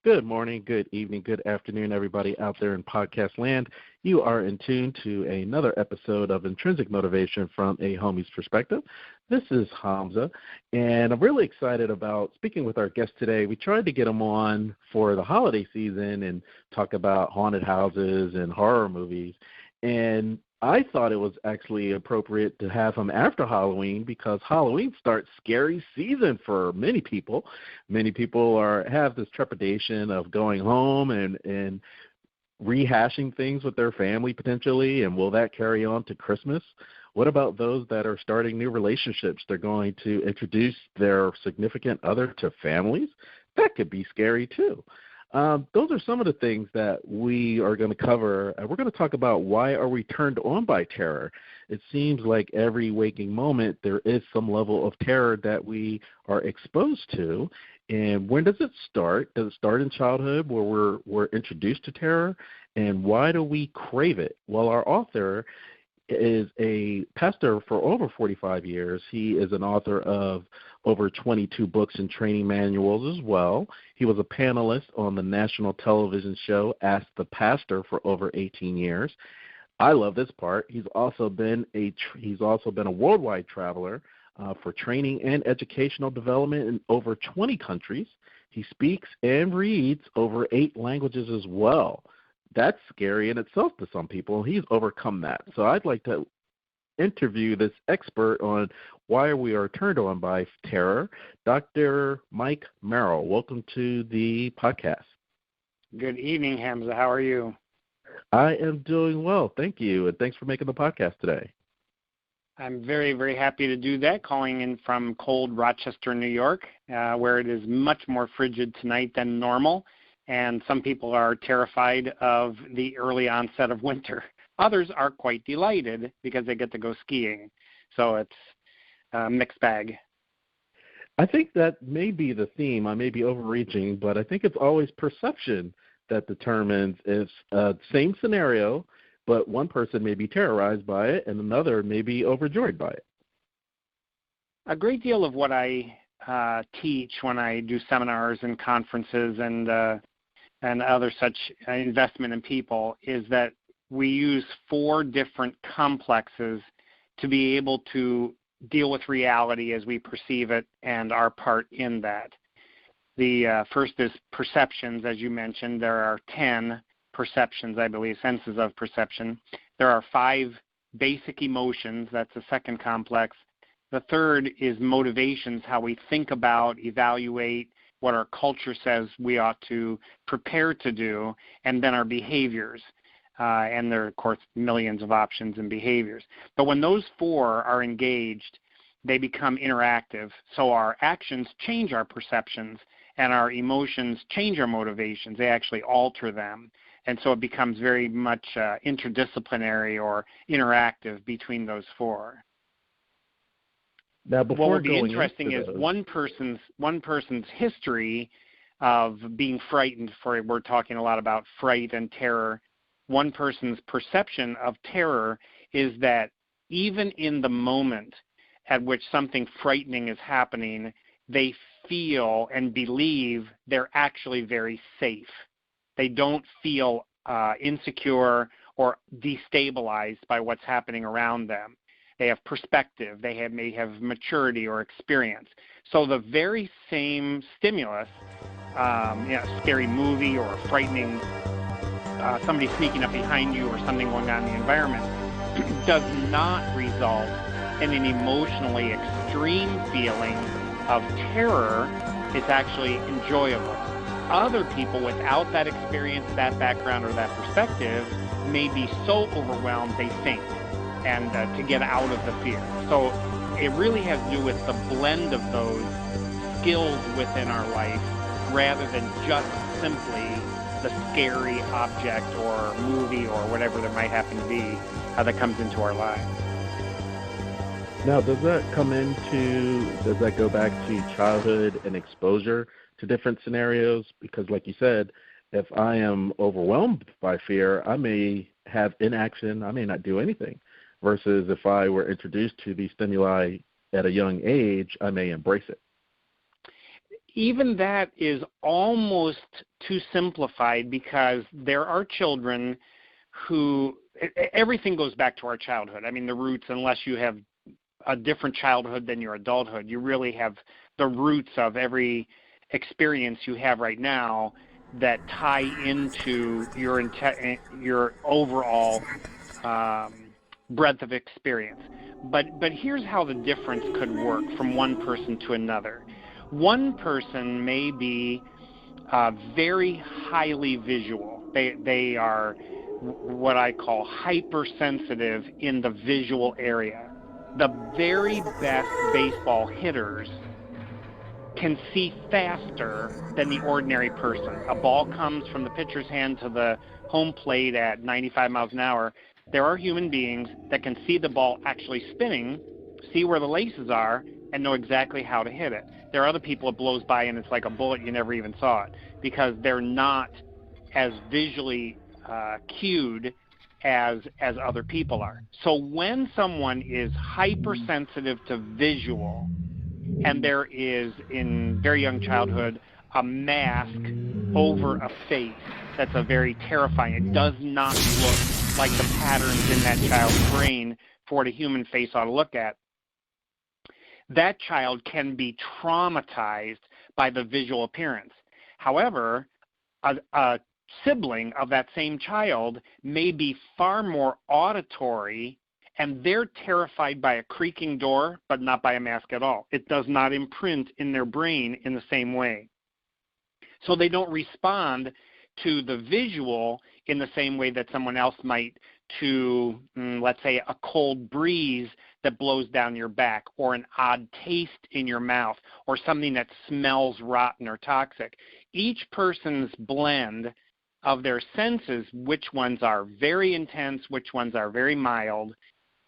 Good morning, good evening, good afternoon, everybody out there in podcast land. You are in tune to another episode of Intrinsic Motivation from a Homie's Perspective. This is Hamza, and I'm really excited about speaking with our guest today. We tried to get him on for the holiday season and talk about haunted houses and horror movies, and I thought it was actually appropriate to have him after Halloween because Halloween starts scary season for many people. Many people have this trepidation of going home and rehashing things with their family potentially, and will that carry on to Christmas? What about those that are starting new relationships? They're going to introduce their significant other to families. That could be scary too. Those are some of the things that we are going to cover. We're going to talk about why are we turned on by terror. It seems like every waking moment there is some level of terror that we are exposed to. And when does it start? Does it start in childhood where we're introduced to terror? And why do we crave it? Well, our author is a pastor for over 45 years. He is an author of over 22 books and training manuals as well. He was a panelist on the national television show Ask the Pastor for over 18 years. I love this part. He's also been a worldwide traveler for training and educational development in over 20 countries. He speaks and reads over 8 languages as well. That's scary in itself to some people. He's overcome that. So I'd like to interview this expert on why we are turned on by terror, Dr. Myke Merrill. Welcome to the podcast. Good evening, Hamza. How are you? I am doing well, thank you, and thanks for making the podcast today. I'm very, very happy to do that, calling in from cold Rochester, New York, where it is much more frigid tonight than normal, and some people are terrified of the early onset of winter. Others are quite delighted because they get to go skiing. So it's a mixed bag. I think that may be the theme. I may be overreaching, but I think it's always perception that determines if same scenario, but one person may be terrorized by it and another may be overjoyed by it. A great deal of what I teach when I do seminars and conferences and other such investment in people is that we use 4 different complexes to be able to deal with reality as we perceive it and our part in that. The first is perceptions, as you mentioned. There are 10 perceptions, I believe, senses of perception. There are 5 basic emotions. That's the second complex. The third is motivations, how we think about, evaluate, what our culture says we ought to prepare to do, and then our behaviors. And there are, of course, millions of options and behaviors. But when those 4 are engaged, they become interactive. So our actions change our perceptions, and our emotions change our motivations. They actually alter them. And so it becomes very much interdisciplinary or interactive between those 4. Now, what will be interesting is one person's history of being frightened. We're talking a lot about fright and terror. One person's perception of terror is that even in the moment at which something frightening is happening, they feel and believe they're actually very safe. They don't feel insecure or destabilized by what's happening around them. They have perspective. They may have maturity or experience. So the very same stimulus, a scary movie or a frightening somebody sneaking up behind you or something going on in the environment, does not result in an emotionally extreme feeling of terror. It's actually enjoyable. Other people without that experience, that background, or that perspective may be so overwhelmed they faint and to get out of the fear. So it really has to do with the blend of those skills within our life rather than just simply the scary object or movie or whatever there might happen to be that comes into our lives. Now, does that go back to childhood and exposure to different scenarios? Because like you said, if I am overwhelmed by fear, I may have inaction, I may not do anything. Versus if I were introduced to these stimuli at a young age, I may embrace it. Even that is almost too simplified, because there are children who, everything goes back to our childhood. I mean, the roots, unless you have a different childhood than your adulthood, you really have the roots of every experience you have right now that tie into your overall breadth of experience. But here's how the difference could work from one person to another. One person may be very highly visual. They are what I call hypersensitive in the visual area. The very best baseball hitters can see faster than the ordinary person. A ball comes from the pitcher's hand to the home plate at 95 miles an hour. There are human beings that can see the ball actually spinning, see where the laces are, and know exactly how to hit it. There are other people it blows by and it's like a bullet, you never even saw it, because they're not as visually cued as other people are. So when someone is hypersensitive to visual, and there is, in very young childhood, a mask over a face that's a very terrifying. It does not look like the patterns in that child's brain for what a human face ought to look at. That child can be traumatized by the visual appearance. However, a sibling of that same child may be far more auditory, and they're terrified by a creaking door, but not by a mask at all. It does not imprint in their brain in the same way. So they don't respond to the visual in the same way that someone else might to, let's say, a cold breeze that blows down your back, or an odd taste in your mouth, or something that smells rotten or toxic. Each person's blend of their senses, which ones are very intense, which ones are very mild,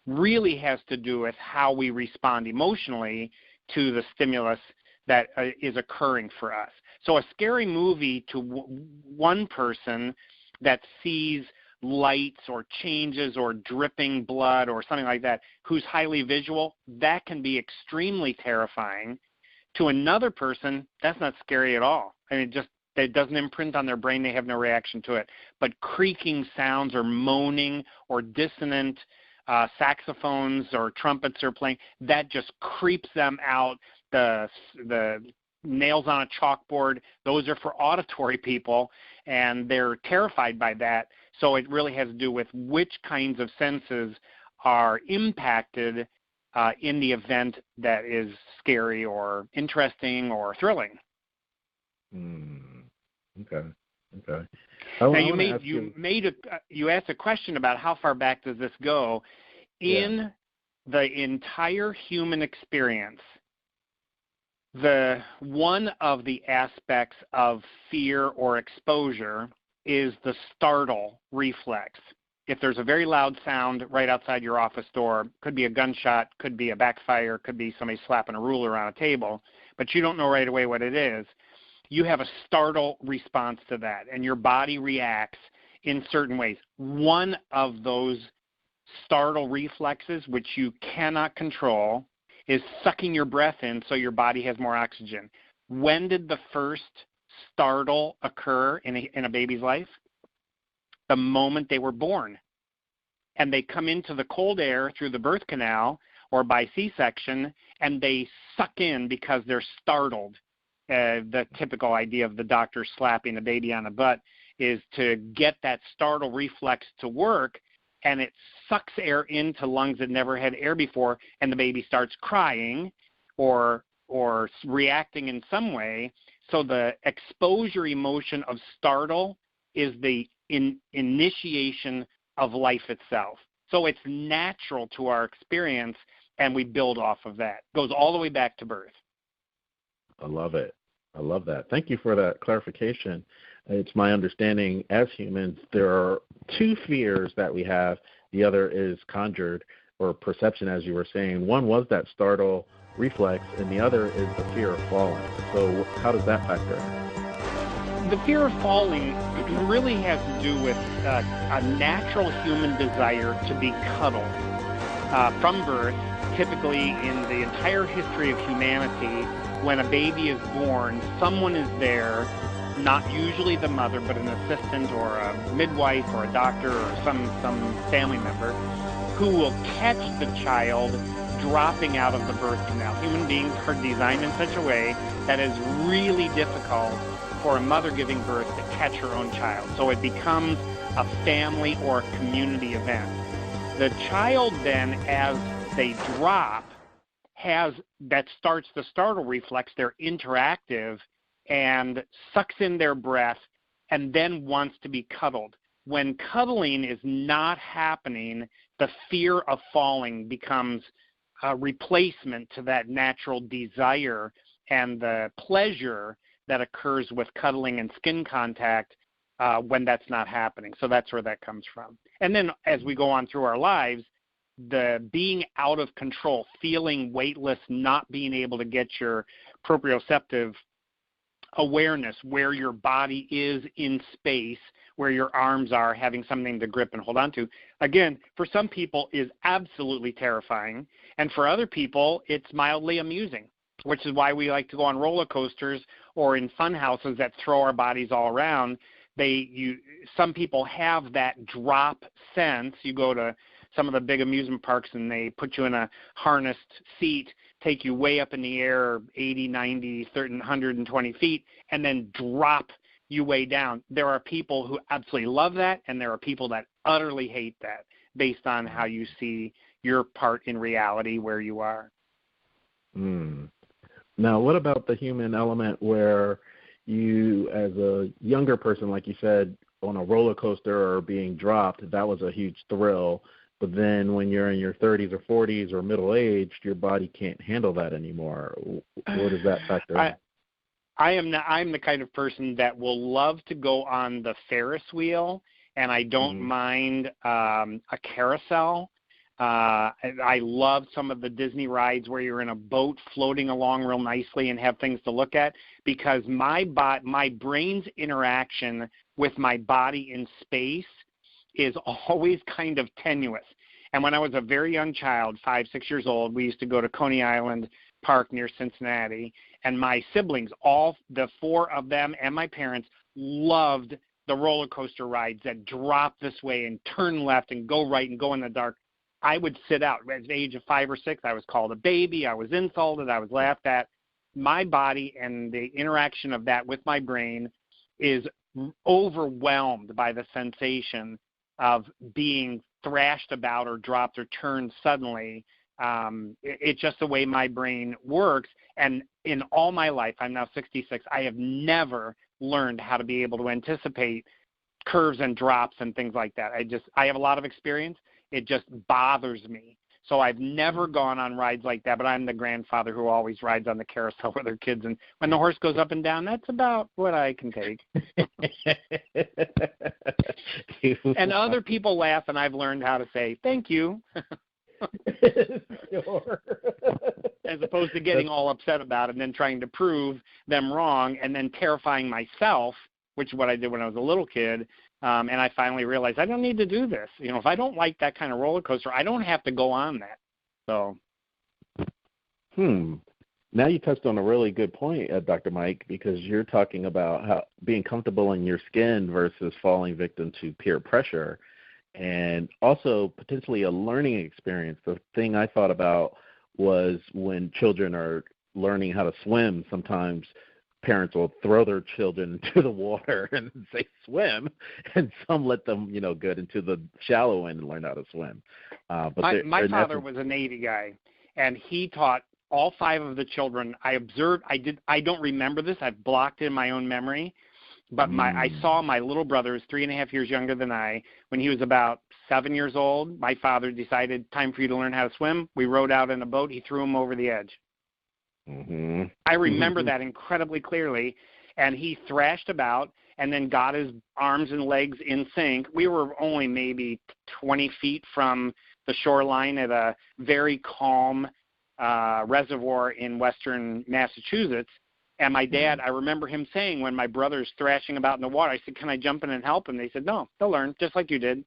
really has to do with how we respond emotionally to the stimulus that is occurring for us. So a scary movie to one person that sees lights or changes or dripping blood or something like that, who's highly visual, that can be extremely terrifying. To another person, that's not scary at all. I mean, it doesn't imprint on their brain. They have no reaction to it. But creaking sounds or moaning or dissonant saxophones or trumpets are playing, that just creeps them out. The nails on a chalkboard, those are for auditory people, and they're terrified by that. So it really has to do with which kinds of senses are impacted in the event that is scary or interesting or thrilling. Okay. Now you asked a question about how far back does this go. In the entire human experience, one of the aspects of fear or exposure is the startle reflex. If there's a very loud sound right outside your office door, could be a gunshot, could be a backfire, could be somebody slapping a ruler on a table, but you don't know right away what it is, you have a startle response to that, and your body reacts in certain ways. One of those startle reflexes, which you cannot control, is sucking your breath in so your body has more oxygen. When did the first startle occur in a baby's life? The moment they were born. And they come into the cold air through the birth canal or by C-section, and they suck in because they're startled. The typical idea of the doctor slapping a baby on the butt is to get that startle reflex to work, and it sucks air into lungs that never had air before, and the baby starts crying or reacting in some way. So the exposure emotion of startle is the initiation of life itself. So it's natural to our experience, and we build off of that. It goes all the way back to birth. I love it. I love that. Thank you for that clarification. It's my understanding as humans, there are two fears that we have. The other is conjured or perception, as you were saying. One was that startle reflex, and the other is the fear of falling. So how does that factor in? The fear of falling really has to do with a natural human desire to be cuddled. From birth, typically in the entire history of humanity, when a baby is born, someone is there not usually the mother, but an assistant or a midwife or a doctor or some family member, who will catch the child dropping out of the birth canal. Human beings are designed in such a way that it's really difficult for a mother giving birth to catch her own child. So it becomes a family or a community event. The child then, as they drop, that starts the startle reflex. They're interactive and sucks in their breath and then wants to be cuddled. When cuddling is not happening, the fear of falling becomes a replacement to that natural desire and the pleasure that occurs with cuddling and skin contact when that's not happening. So that's where that comes from. And then as we go on through our lives, the being out of control, feeling weightless, not being able to get your proprioceptive awareness where your body is in space, where your arms are, having something to grip and hold on to, again, for some people is absolutely terrifying, and for other people it's mildly amusing, which is why we like to go on roller coasters or in fun houses that throw our bodies all around. Some people have that drop sense. You go to some of the big amusement parks and they put you in a harnessed seat, take you way up in the air 80, 90, 30, 120 feet, and then drop you way down. There are people who absolutely love that, and there are people that utterly hate that based on how you see your part in reality where you are. Now, what about the human element where you, as a younger person, like you said, on a roller coaster or being dropped, that was a huge thrill. But then when you're in your 30s or 40s or middle-aged, your body can't handle that anymore. Where does that factor in? I'm the kind of person that will love to go on the Ferris wheel, and I don't mind a carousel. I love some of the Disney rides where you're in a boat floating along real nicely and have things to look at, because my brain's interaction with my body in space is always kind of tenuous. And when I was a very young child, 5, 6 years old, we used to go to Coney Island Park near Cincinnati, and my siblings, all the 4 of them and my parents, loved the roller coaster rides that drop this way and turn left and go right and go in the dark. I would sit out. At the age of 5 or 6, I was called a baby. I was insulted. I was laughed at. My body and the interaction of that with my brain is overwhelmed by the sensation of being thrashed about or dropped or turned suddenly. It's just the way my brain works. And in all my life, I'm now 66, I have never learned how to be able to anticipate curves and drops and things like that. I have a lot of experience. It just bothers me. So I've never gone on rides like that, but I'm the grandfather who always rides on the carousel with their kids. And when the horse goes up and down, that's about what I can take. And other people laugh, and I've learned how to say, thank you. Sure. As opposed to getting all upset about it and then trying to prove them wrong and then terrifying myself, which is what I did when I was a little kid. And I finally realized I don't need to do this. If I don't like that kind of roller coaster, I don't have to go on that. So. Now you touched on a really good point, Dr. Myke, because you're talking about how being comfortable in your skin versus falling victim to peer pressure, and also potentially a learning experience. The thing I thought about was when children are learning how to swim, sometimes parents will throw their children into the water and say swim, and some let them, get into the shallow end and learn how to swim. But my father was a Navy guy, and he taught all 5 of the children. I observed. I don't remember this. I've blocked it in my own memory. But I saw my little brother, who's 3.5 years younger than I, when he was about 7 years old. My father decided, time for you to learn how to swim. We rowed out in a boat. He threw him over the edge. I remember that incredibly clearly, and he thrashed about and then got his arms and legs in sync. We were only maybe 20 feet from the shoreline at a very calm reservoir in western Massachusetts, and my dad, I remember him saying when my brother's thrashing about in the water, I said, can I jump in and help him? They said, no, they'll learn, just like you did.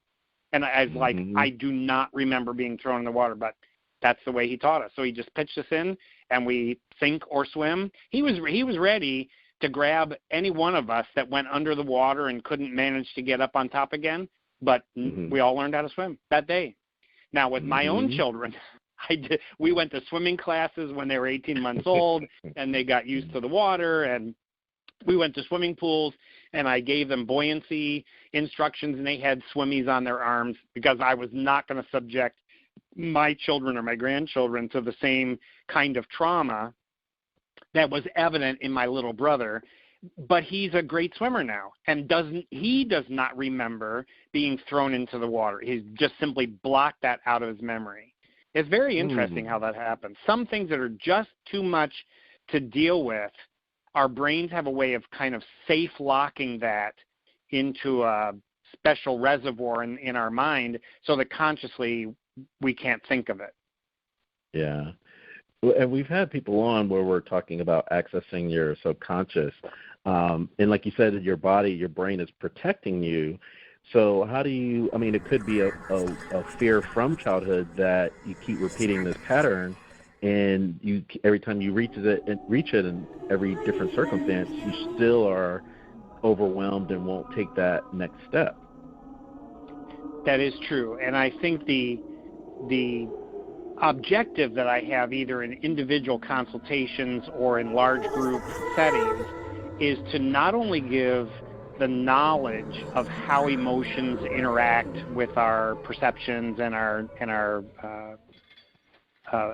And I was like, I do not remember being thrown in the water, but that's the way he taught us. So he just pitched us in, and we sink or swim. He was ready to grab any one of us that went under the water and couldn't manage to get up on top again, but we all learned how to swim that day. Now, with my own children, we went to swimming classes when they were 18 months old, and they got used to the water, and we went to swimming pools, and I gave them buoyancy instructions, and they had swimmies on their arms because I was not going to subject my children or my grandchildren to the same kind of trauma that was evident in my little brother. But he's a great swimmer now, and he does not remember being thrown into the water. He's just simply blocked that out of his memory. It's very interesting how that happens. Some things that are just too much to deal with, our brains have a way of kind of safe locking that into a special reservoir in our mind so that consciously we can't think of it. Yeah. And we've had people on where we're talking about accessing your subconscious. And like you said, your brain is protecting you. So how do you, I mean, it could be a fear from childhood that you keep repeating this pattern, and you every time you reach it in every different circumstance, you still are overwhelmed and won't take that next step. That is true. And I think the objective that I have either in individual consultations or in large group settings is to not only give the knowledge of how emotions interact with our perceptions and our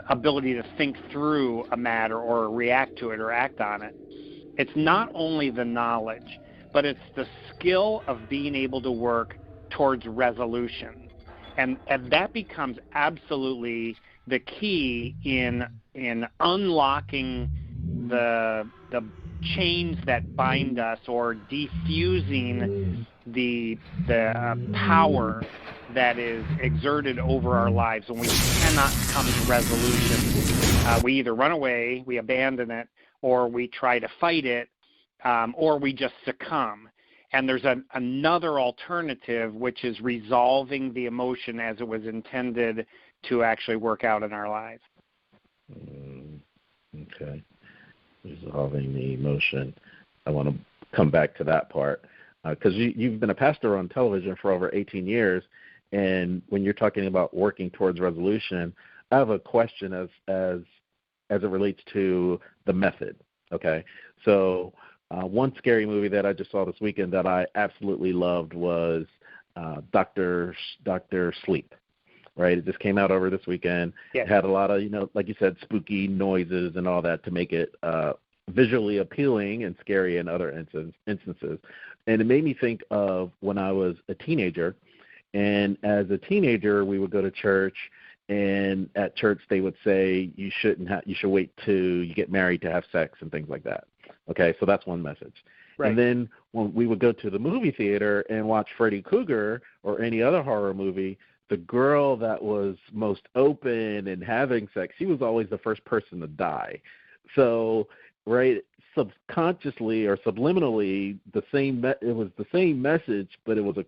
ability to think through a matter or react to it or act on it. It's not only the knowledge, but it's the skill of being able to work towards resolution. And that becomes absolutely the key in unlocking the chains that bind us or defusing the power that is exerted over our lives when we cannot come to resolution. We either run away, we abandon it, or we try to fight it, or we just succumb. And there's another alternative, which is resolving the emotion as it was intended to actually work out in our lives. Okay. Resolving the emotion. I want to come back to that part because you've been a pastor on television for over 18 years, and when you're talking about working towards resolution, I have a question as it relates to the method. Okay, so one scary movie that I just saw this weekend that I absolutely loved was Dr. Sleep. Right, it just came out over this weekend. Yes. It had a lot of, like you said, spooky noises and all that to make it visually appealing and scary in other instances. And it made me think of when I was a teenager. And as a teenager, we would go to church, and at church they would say you should wait till you get married to have sex and things like that. Okay, so that's one message. Right. And then when we would go to the movie theater and watch Freddy Krueger or any other horror movie, the girl that was most open and having sex, she was always the first person to die. So, right, subconsciously or subliminally, it was the same message, but it was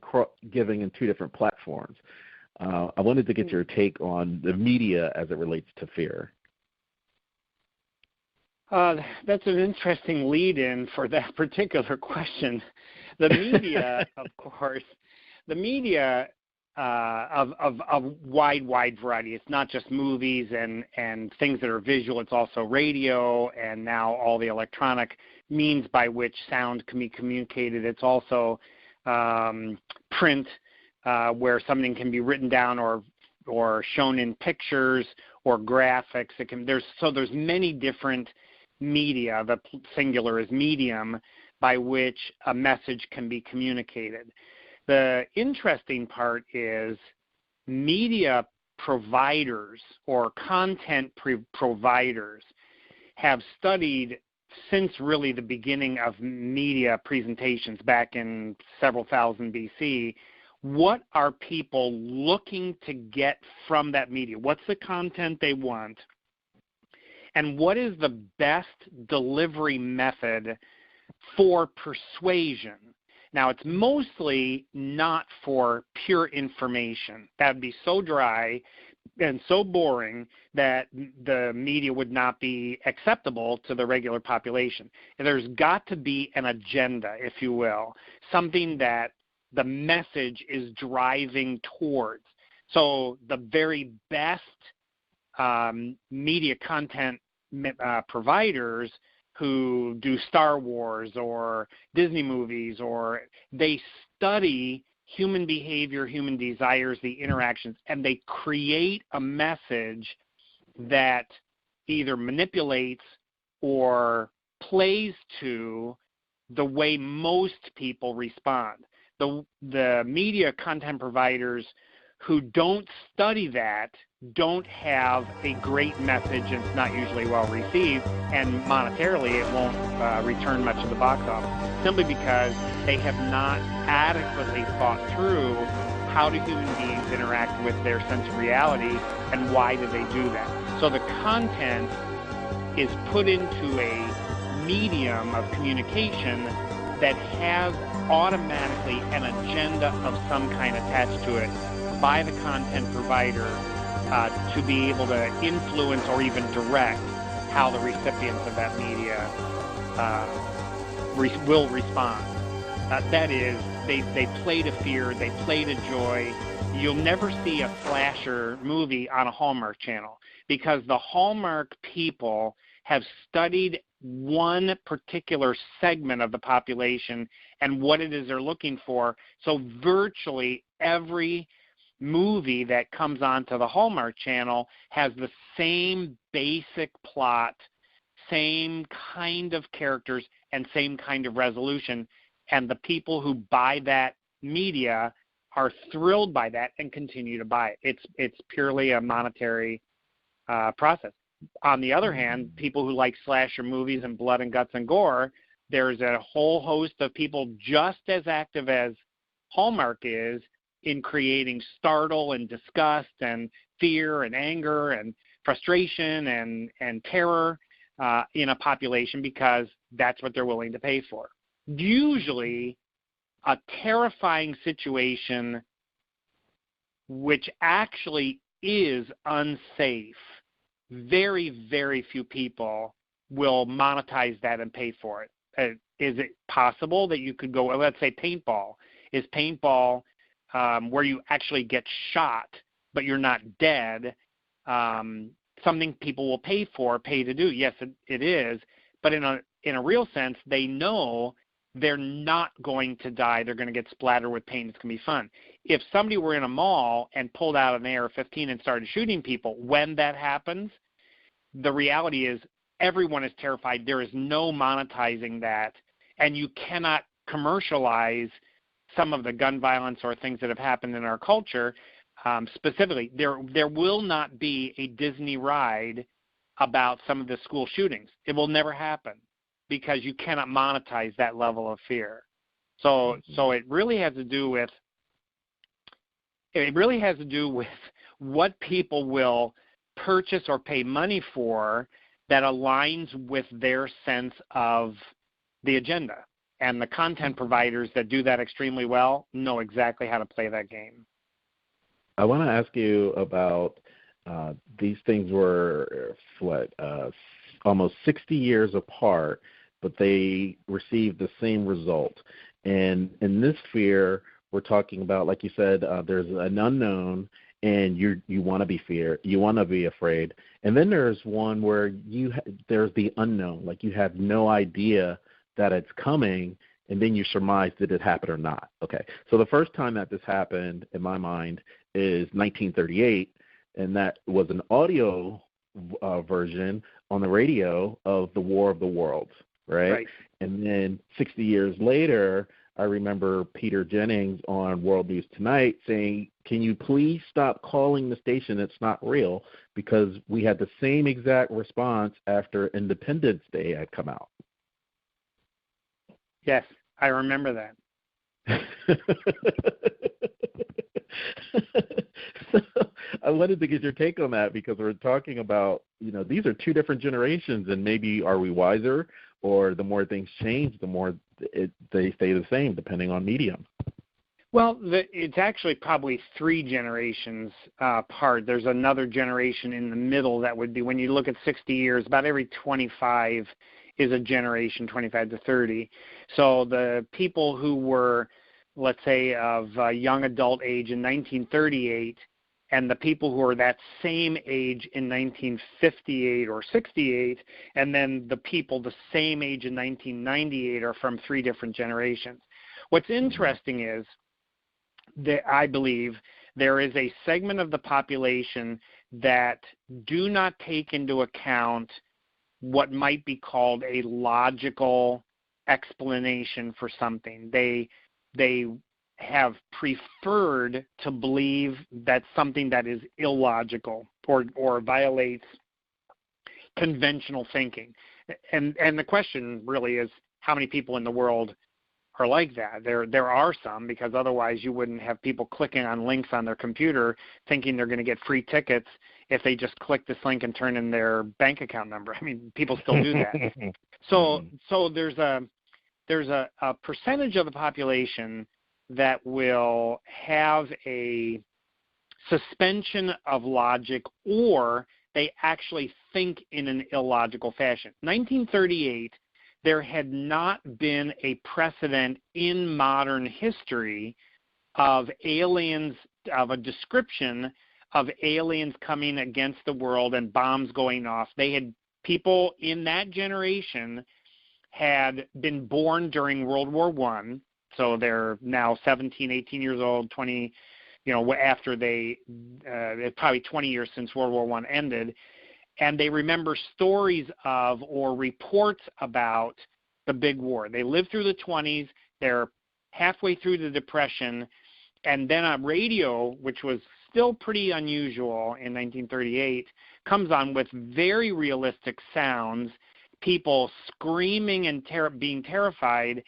giving in two different platforms. I wanted to get your take on the media as it relates to fear. That's an interesting lead-in for that particular question. The media, of course, of wide variety. It's not just movies and things that are visual. It's also radio and now all the electronic means by which sound can be communicated. It's also print, where something can be written down or shown in pictures or graphics. There's many different media. The singular is medium by which a message can be communicated. The interesting part is media providers or content providers have studied since really the beginning of media presentations back in several thousand BC, what are people looking to get from that media? What's the content they want? And what is the best delivery method for persuasion? Now, it's mostly not for pure information. That would be so dry. so boring that the media would not be acceptable to the regular population. And there's got to be an agenda, if you will, something that the message is driving towards. So the very best media content providers who do Star Wars or Disney movies, or they study human behavior, human desires, the interactions, and they create a message that either manipulates or plays to the way most people respond. The media content providers who don't study that don't have a great message, and it's not usually well received, and monetarily it won't return much of the box office, simply because they have not adequately thought through how do human beings interact with their sense of reality and why do they do that. So the content is put into a medium of communication that has automatically an agenda of some kind attached to it by the content provider to be able to influence or even direct how the recipients of that media will respond. That is, they play to fear, they play to joy. You'll never see a slasher movie on a Hallmark channel because the Hallmark people have studied one particular segment of the population and what it is they're looking for. So virtually every movie that comes onto the Hallmark channel has the same basic plot, same kind of characters, and same kind of resolution. And the people who buy that media are thrilled by that and continue to buy it. It's purely a monetary process. On the other hand, people who like slasher movies and blood and guts and gore, there's a whole host of people just as active as Hallmark is in creating startle and disgust and fear and anger and frustration and terror in a population because that's what they're willing to pay for. Usually a terrifying situation which actually is unsafe, very, very few people will monetize that and pay for it. Is it possible that you could go, let's say paintball. Is paintball where you actually get shot but you're not dead, something people will pay to do? Yes, it is. But in a real sense, they know they're not going to die. They're going to get splattered with paint. It's going to be fun. If somebody were in a mall and pulled out an AR-15 and started shooting people, when that happens, the reality is everyone is terrified. There is no monetizing that, and you cannot commercialize some of the gun violence or things that have happened in our culture. Specifically, there will not be a Disney ride about some of the school shootings. It will never happen because you cannot monetize that level of fear. So it really has to do with what people will purchase or pay money for that aligns with their sense of the agenda. And the content providers that do that extremely well know exactly how to play that game. I want to ask you about these things were almost 60 years apart, but they received the same result. And in this fear, we're talking about, like you said, there's an unknown, and you want to be afraid. And then there's one where there's the unknown, like you have no idea that it's coming, and then you surmise did it happen or not. Okay, so the first time that this happened in my mind is 1938, and that was an audio version on the radio of the War of the Worlds, right? And then 60 years later, I remember Peter Jennings on World News Tonight saying, can you please stop calling the station? It's not real, because we had the same exact response after Independence Day had come out. Yes, I remember that. So I wanted to get your take on that, because we're talking about, these are two different generations, and maybe are we wiser, or the more things change, the more they stay the same depending on medium? Well, it's actually probably 3 generations apart. There's another generation in the middle that would be, when you look at 60 years, about every 25 is a generation, 25 to 30. So the people who were, let's say, of young adult age in 1938, and the people who are that same age in 1958 or 68, and then the people the same age in 1998 are from 3 different generations. What's interesting is that I believe there is a segment of the population that do not take into account what might be called a logical explanation for something. They have preferred to believe that something that is illogical or violates conventional thinking. And the question really is, how many people in the world are like that? There are some, because otherwise you wouldn't have people clicking on links on their computer thinking they're going to get free tickets if they just click this link and turn in their bank account number. I mean, people still do that. So there's a percentage of the population that will have a suspension of logic, or they actually think in an illogical fashion. 1938, there had not been a precedent in modern history of aliens, of a description of aliens coming against the world and bombs going off. People in that generation had been born during World War I, so they're now 17, 18 years old, 20, after probably 20 years since World War I ended, and they remember stories of or reports about the big war. They lived through the 20s, they're halfway through the Depression, and then a radio, which was still pretty unusual in 1938, comes on with very realistic sounds, people screaming and being terrified,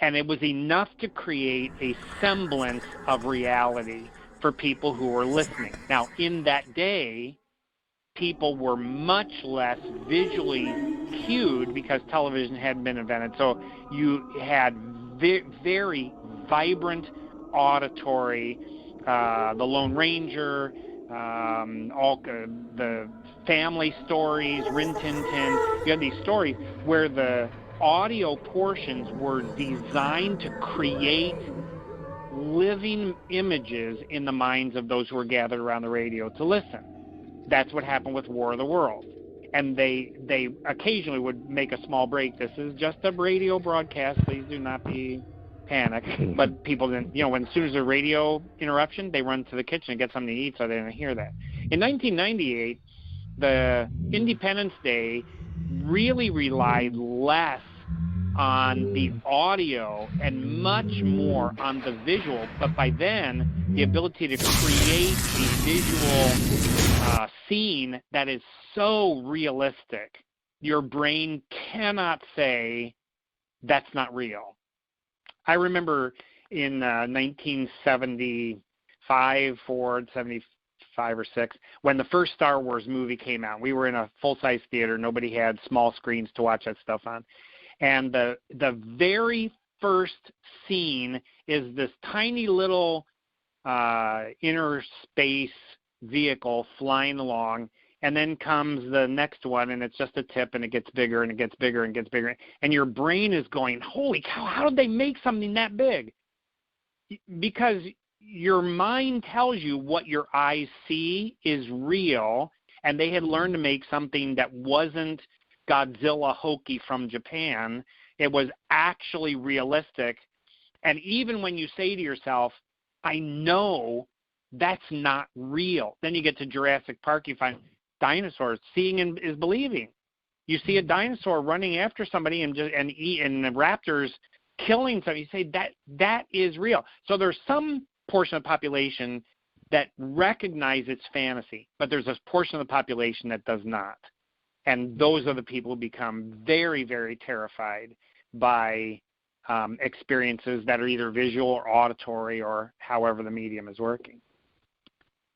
and it was enough to create a semblance of reality for people who were listening. Now, in that day, people were much less visually cued because television hadn't been invented. So you had very vibrant auditory, the Lone Ranger, all the family stories, Rin Tin Tin. You had these stories where the audio portions were designed to create living images in the minds of those who were gathered around the radio to listen. That's what happened with War of the Worlds. And they occasionally would make a small break. This is just a radio broadcast. Please do not be panicked. But people didn't, when as soon as a radio interruption, they run to the kitchen and get something to eat, so they didn't hear that. In 1998, the Independence Day really relied less on the audio and much more on the visual. But by then, the ability to create a visual scene that is so realistic, your brain cannot say that's not real. I remember in 1975, 75 or 6, when the first Star Wars movie came out. We were in a full-size theater. Nobody had small screens to watch that stuff on. And the very first scene is this tiny little inner space vehicle flying along, and then comes the next one, and it's just a tip, and it gets bigger, and it gets bigger, and gets bigger. And your brain is going, holy cow, how did they make something that big? Because your mind tells you what your eyes see is real, and they had learned to make something that wasn't Godzilla hokey from Japan. It was actually realistic. And even when you say to yourself, I know that's not real, then you get to Jurassic Park, you find dinosaurs. Seeing is believing. You see a dinosaur running after somebody and the raptors killing somebody, you say that is real. So there's some portion of the population that recognize it's fantasy, but there's a portion of the population that does not. And those are the people who become very, very terrified by experiences that are either visual or auditory or however the medium is working.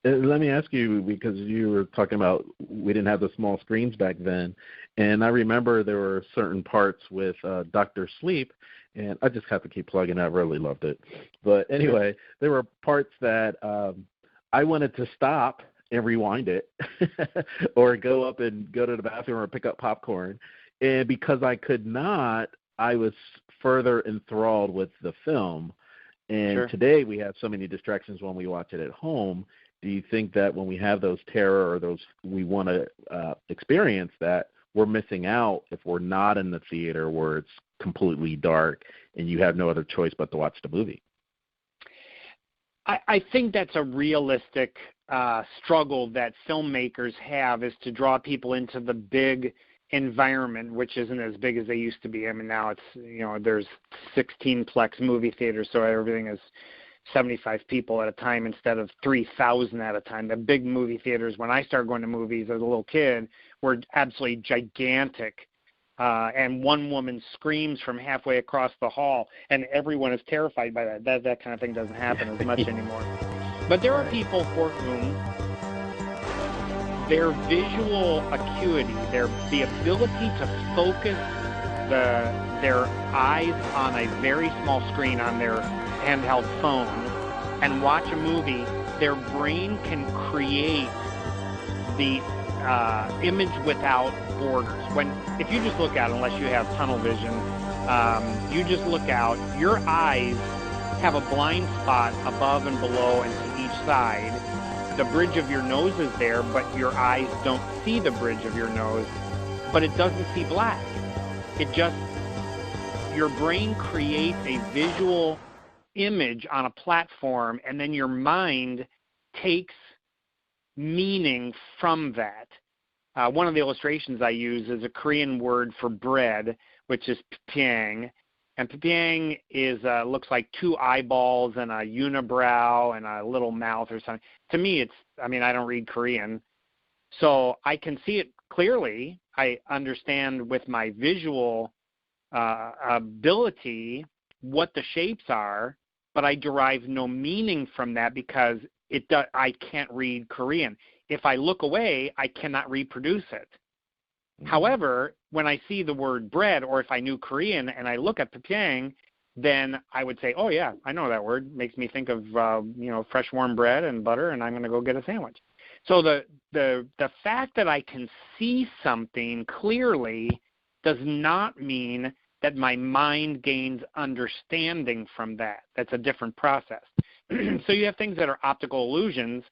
Let me ask you, because you were talking about we didn't have the small screens back then, and I remember there were certain parts with Dr. Sleep, And I just have to keep plugging. I really loved it. But anyway, there were parts that I wanted to stop and rewind it or go up and go to the bathroom or pick up popcorn. And because I could not, I was further enthralled with the film. And today we have so many distractions when we watch it at home. Do you think that when we have those terror or those we want to experience that, we're missing out if we're not in the theater where it's completely dark and you have no other choice but to watch the movie? I think that's a realistic struggle that filmmakers have, is to draw people into the big environment, which isn't as big as they used to be. I mean, now it's, there's 16-plex movie theaters, so everything is 75 people at a time instead of 3,000 at a time. The big movie theaters, when I started going to movies as a little kid, were absolutely gigantic. And one woman screams from halfway across the hall, and everyone is terrified by that. That kind of thing doesn't happen as much anymore. But there are people for whom their visual acuity, the ability to focus their eyes on a very small screen on their handheld phone and watch a movie, their brain can create the image without borders. If you just look out, unless you have tunnel vision, you just look out, your eyes have a blind spot above and below and to each side. The bridge of your nose is there, but your eyes don't see the bridge of your nose, but it doesn't see black. Your brain creates a visual image on a platform, and then your mind takes meaning from that. One of the illustrations I use is a Korean word for bread, which is pyang. And pyang looks like two eyeballs and a unibrow and a little mouth or something. To me, I don't read Korean, so I can see it clearly. I understand with my visual ability what the shapes are, but I derive no meaning from that because I can't read Korean. If I look away, I cannot reproduce it. Mm-hmm. However, when I see the word bread, or if I knew Korean and I look at pyang, then I would say, oh yeah, I know that word. It makes me think of fresh warm bread and butter, and I'm going to go get a sandwich. So the fact that I can see something clearly does not mean that my mind gains understanding from that. That's a different process. So you have things that are optical illusions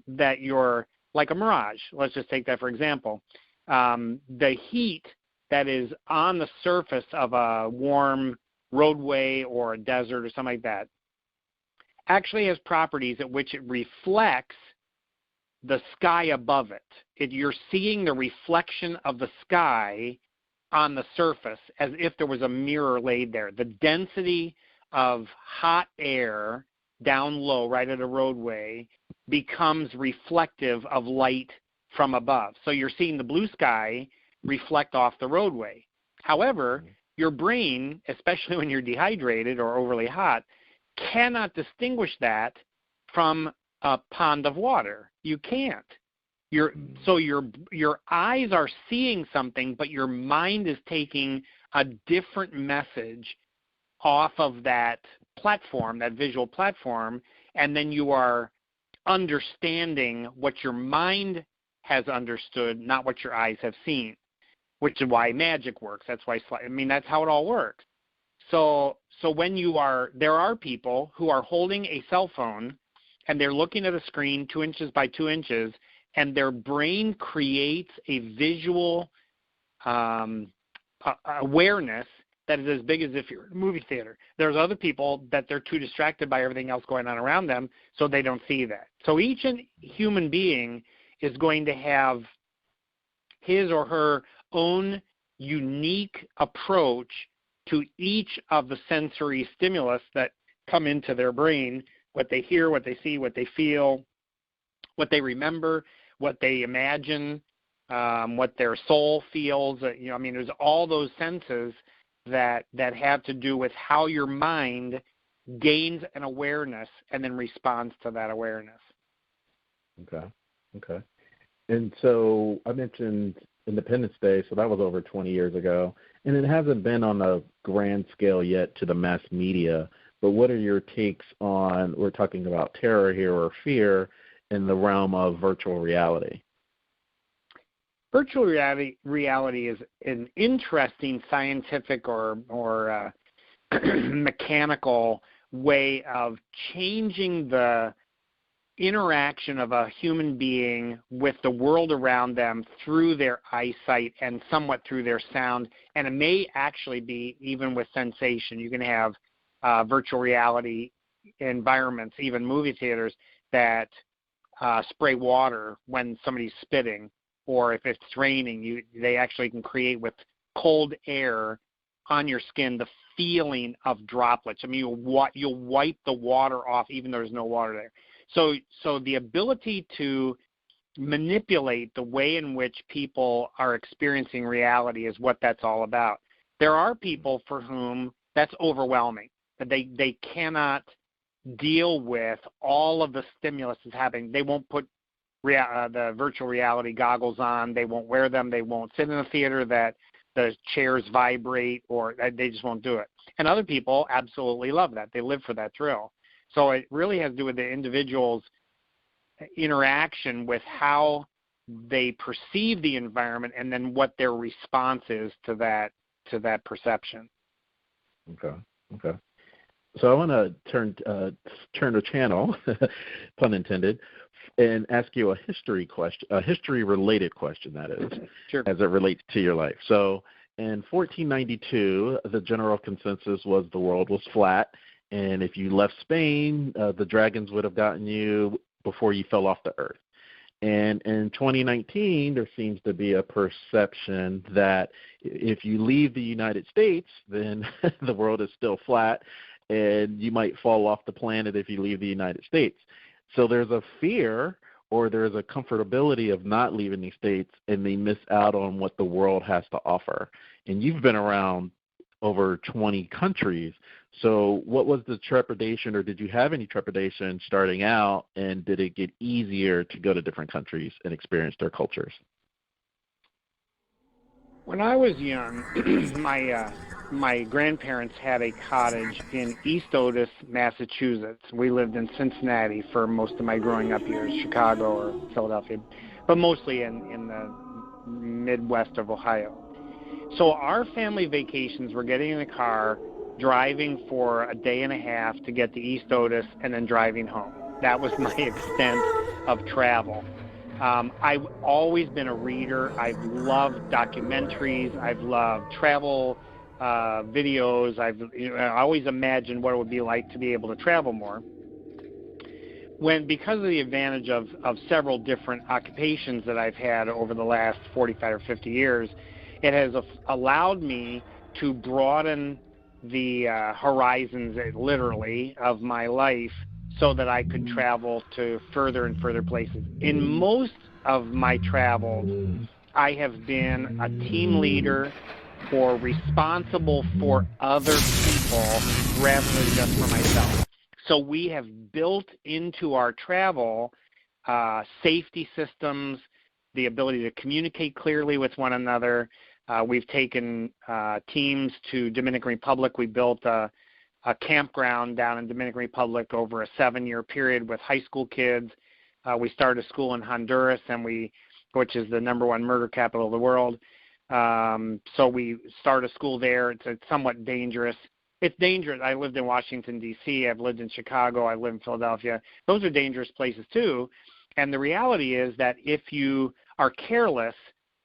that you're like a mirage. Let's just take that for example. The heat that is on the surface of a warm roadway or a desert or something like that actually has properties at which it reflects the sky above it. You're seeing the reflection of the sky on the surface as if there was a mirror laid there. The density of hot air down low right at a roadway becomes reflective of light from above. So you're seeing the blue sky reflect off the roadway. However, your brain, especially when you're dehydrated or overly hot, cannot distinguish that from a pond of water. You can't. So your eyes are seeing something, but your mind is taking a different message off of that platform, that visual platform, and then you are understanding what your mind has understood, not what your eyes have seen, which is why magic works. That's why, that's how it all works. So when there are people who are holding a cell phone and they're looking at a screen 2 inches by 2 inches, and their brain creates a visual awareness that is as big as if you're in a movie theater. There's other people that they're too distracted by everything else going on around them, so they don't see that. So each human being is going to have his or her own unique approach to each of the sensory stimulus that come into their brain, what they hear, what they see, what they feel, what they remember, what they imagine, what their soul feels. There's all those senses that have to do with how your mind gains an awareness and then responds to that awareness. Okay. And so I mentioned Independence Day, so that was over 20 years ago. and it hasn't been on a grand scale yet to the mass media, but what are your takes on, we're talking about terror here or fear in the realm of virtual reality? Virtual reality is an interesting scientific or mechanical way of changing the interaction of a human being with the world around them through their eyesight and somewhat through their sound, and it may actually be even with sensation. You can have virtual reality environments, even movie theaters, that spray water when somebody's spitting, or if it's raining, they actually can create with cold air on your skin the feeling of droplets. I mean, you'll wipe the water off even though there's no water there. So the ability to manipulate the way in which people are experiencing reality is what that's all about. There are people for whom that's overwhelming, that they cannot deal with all of the stimulus that's happening. They won't put the virtual reality goggles on. They won't wear them. They won't sit in a theater that the chairs vibrate, or they just won't do it. And other people absolutely love that. They live for that thrill. So it really has to do with the individual's interaction with how they perceive the environment and then what their response is to that perception. Okay. So I want to turn the channel, pun intended, and ask you a history-related question, that is, sure, as it relates to your life. So in 1492, the general consensus was the world was flat, and if you left Spain, the dragons would have gotten you before you fell off the earth. And in 2019, there seems to be a perception that if you leave the United States, then the world is still flat, and you might fall off the planet if you leave the United States. So there's a fear, or there's a comfortability of not leaving the States, and they miss out on what the world has to offer. And you've been around over 20 countries. So what was the trepidation, or did you have any trepidation starting out, and did it get easier to go to different countries and experience their cultures? When I was young, my grandparents had a cottage in East Otis, Massachusetts. We lived in Cincinnati for most of my growing up years, Chicago or Philadelphia, but mostly in the Midwest of Ohio. So our family vacations were getting in a car, driving for a day and a half to get to East Otis, and then driving home. That was my extent of travel. I've always been a reader. I've loved documentaries. I've loved travel videos. I always imagined what it would be like to be able to travel more. Because of the advantage of several different occupations that I've had over the last 45 or 50 years, it has allowed me to broaden the horizons, literally, of my life, so that I could travel to further and further places. In most of my travels, I have been a team leader or responsible for other people rather than just for myself. So we have built into our travel safety systems, the ability to communicate clearly with one another. We've taken teams to Dominican Republic. We built a campground down in Dominican Republic over a 7-year period with high school kids. We started a school in Honduras, which is the #1 murder capital of the world. So we started a school there. It's somewhat dangerous. It's dangerous. I lived in Washington, D.C. I've lived in Chicago. I live in Philadelphia. Those are dangerous places too. And the reality is that if you are careless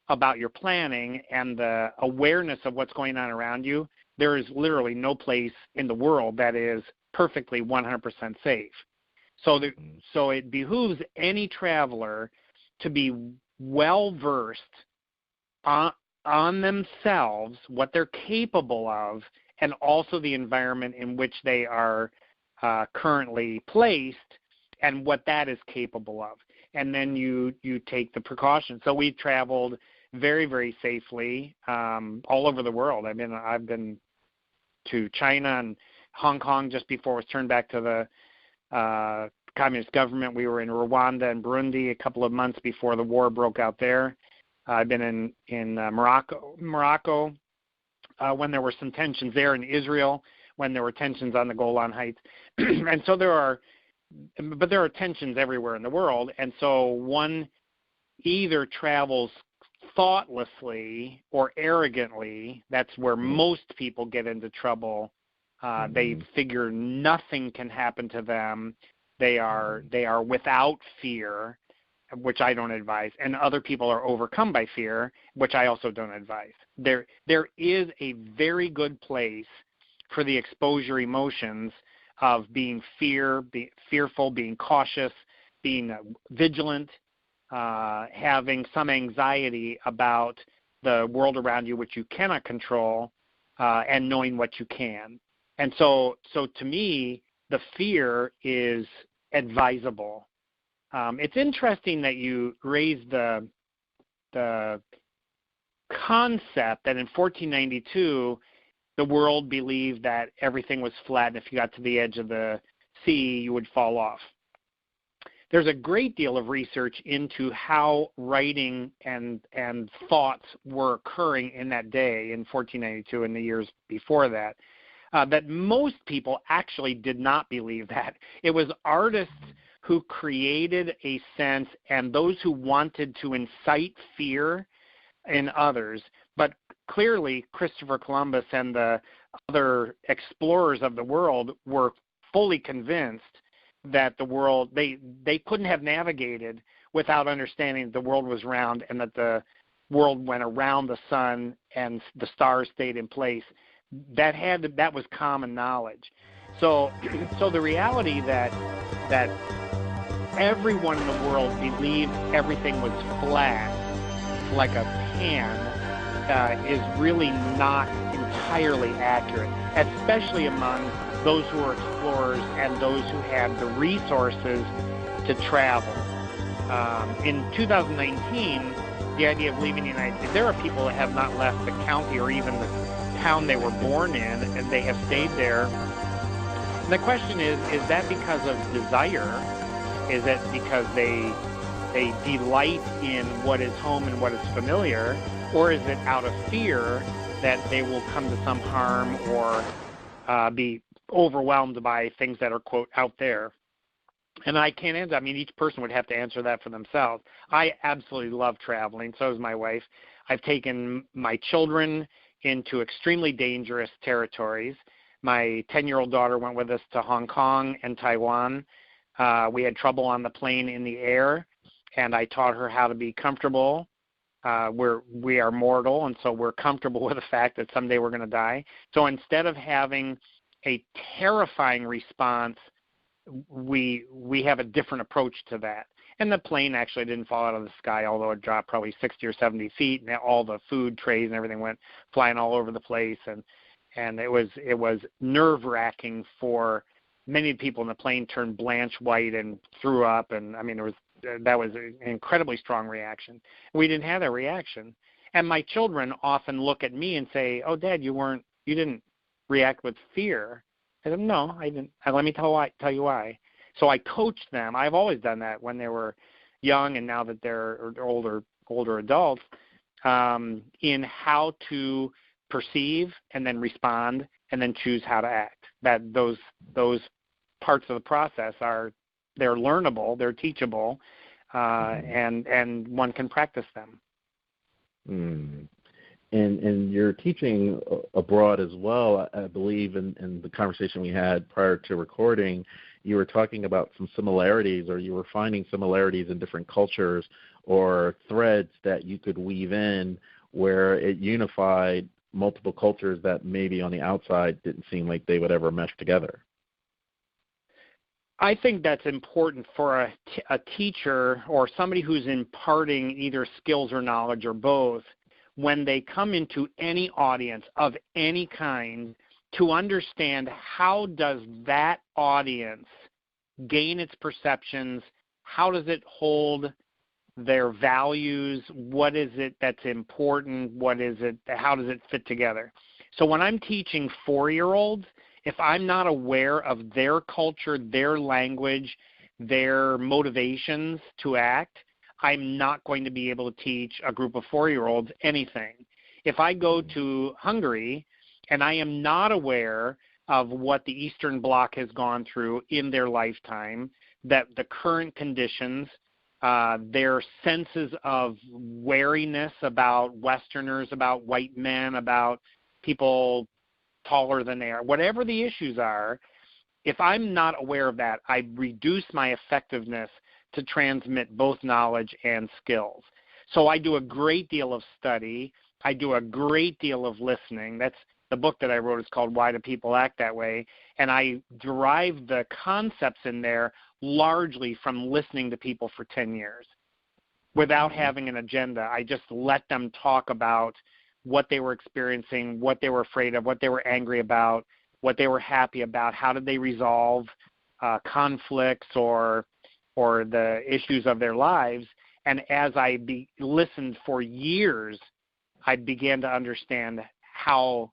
about your planning and the awareness of what's going on around you, there is literally no place in the world that is perfectly 100% safe. So it behooves any traveler to be well-versed on themselves, what they're capable of, and also the environment in which they are currently placed and what that is capable of. And then you take the precautions. So we traveled very, very safely all over the world. I've been to China and Hong Kong just before it was turned back to the communist government. We were in Rwanda and Burundi a couple of months before the war broke out there. I've been in Morocco when there were some tensions there in Israel, when there were tensions on the Golan Heights. And so there are tensions everywhere in the world. And so one either travels thoughtlessly or arrogantly. That's where most people get into trouble. They figure nothing can happen to them. They are without fear, which I don't advise, and other people are overcome by fear, which I also don't advise. There is a very good place for the exposure emotions of being fearful, being cautious, being vigilant, having some anxiety about the world around you which you cannot control, and knowing what you can. And so to me, the fear is advisable. It's interesting that you raised the concept that in 1492 the world believed that everything was flat, and if you got to the edge of the sea, you would fall off. There's a great deal of research into how writing and thoughts were occurring in that day in 1492 and the years before that, that most people actually did not believe that. It was artists who created a sense, and those who wanted to incite fear in others. But clearly, Christopher Columbus and the other explorers of the world were fully convinced that the world, they couldn't have navigated without understanding the world was round and that the world went around the sun and the stars stayed in place. That was common knowledge. So the reality that everyone in the world believed everything was flat, like a pan, is really not entirely accurate, especially among those who are explorers and those who have the resources to travel. In 2019, the idea of leaving the United States, there are people that have not left the county or even the town they were born in, and they have stayed there. And the question is that because of desire? Is it because they delight in what is home and what is familiar? Or is it out of fear that they will come to some harm or be overwhelmed by things that are, quote, out there? And I can't answer. I mean, each person would have to answer that for themselves. I absolutely love traveling. So does my wife. I've taken my children into extremely dangerous territories. My 10-year-old daughter went with us to Hong Kong and Taiwan. We had trouble on the plane in the air, and I taught her how to be comfortable. We are mortal, and so we're comfortable with the fact that someday we're going to die. So instead of having a terrifying response, we have a different approach to that. And the plane actually didn't fall out of the sky, although it dropped probably 60 or 70 feet, and all the food trays and everything went flying all over the place. And it was nerve-wracking for many people in the plane. Turned blanche white and threw up, and I mean that was an incredibly strong reaction. We didn't have that reaction. And my children often look at me and say, "Oh, Dad, you didn't react with fear." I said, "No, I didn't. Let me tell you why." So I coached them. I've always done that when they were young, and now that they're older adults, in how to perceive and then respond and then choose how to act. That those parts of the process they're learnable, they're teachable, and one can practice them. And you're teaching abroad as well. I believe in the conversation we had prior to recording, you were talking about some similarities, or you were finding similarities in different cultures or threads that you could weave in where it unified multiple cultures that maybe on the outside didn't seem like they would ever mesh together. I think that's important for a teacher or somebody who's imparting either skills or knowledge or both, when they come into any audience of any kind, to understand how does that audience gain its perceptions, how does it hold their values, what is it that's important, how does it fit together. So when I'm teaching 4-year-olds, if I'm not aware of their culture, their language, their motivations to act, I'm not going to be able to teach a group of 4-year-olds anything. If I go to Hungary And I am not aware of what the Eastern Bloc has gone through in their lifetime, that the current conditions, their senses of wariness about Westerners, about white men, about people taller than they are, whatever the issues are, if I'm not aware of that, I reduce my effectiveness to transmit both knowledge and skills. So I do a great deal of study. I do a great deal of listening. That's the book that I wrote is called Why Do People Act That Way? And I derive the concepts in there largely from listening to people for 10 years without having an agenda. I just let them talk about what they were experiencing, what they were afraid of, what they were angry about, what they were happy about, how did they resolve conflicts or the issues of their lives. And as I listened for years, I began to understand how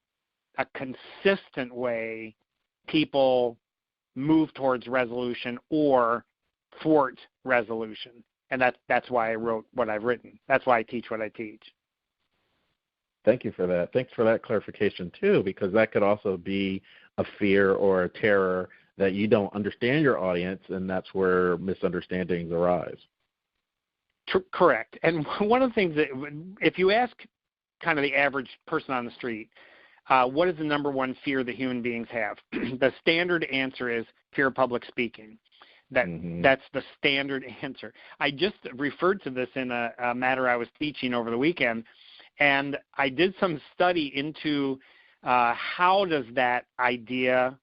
a consistent way people move towards resolution or thwart resolution. And that's why I wrote what I've written. That's why I teach what I teach. Thank you for that. Thanks for that clarification, too, because that could also be a fear or a terror that you don't understand your audience, and that's where misunderstandings arise. Correct. And one of the things that if you ask kind of the average person on the street, what is the number one fear that human beings have? The standard answer is fear of public speaking. That's the standard answer. I just referred to this in a matter I was teaching over the weekend, and I did some study into how does that idea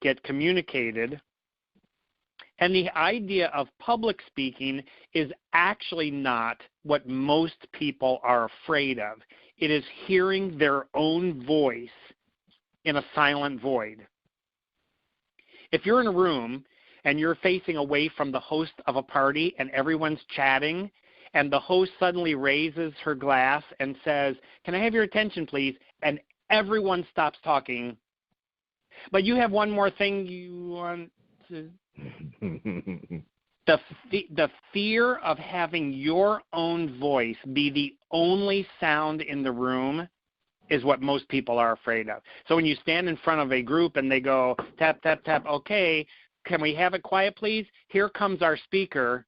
get communicated. And the idea of public speaking is actually not what most people are afraid of. It is hearing their own voice in a silent void. If you're in a room and you're facing away from the host of a party and everyone's chatting, and the host suddenly raises her glass and says, "Can I have your attention, please?" and everyone stops talking, but you have one more thing you want to... The fear of having your own voice be the only sound in the room is what most people are afraid of. So when you stand in front of a group and they go, tap, tap, tap, okay, can we have it quiet, please? Here comes our speaker.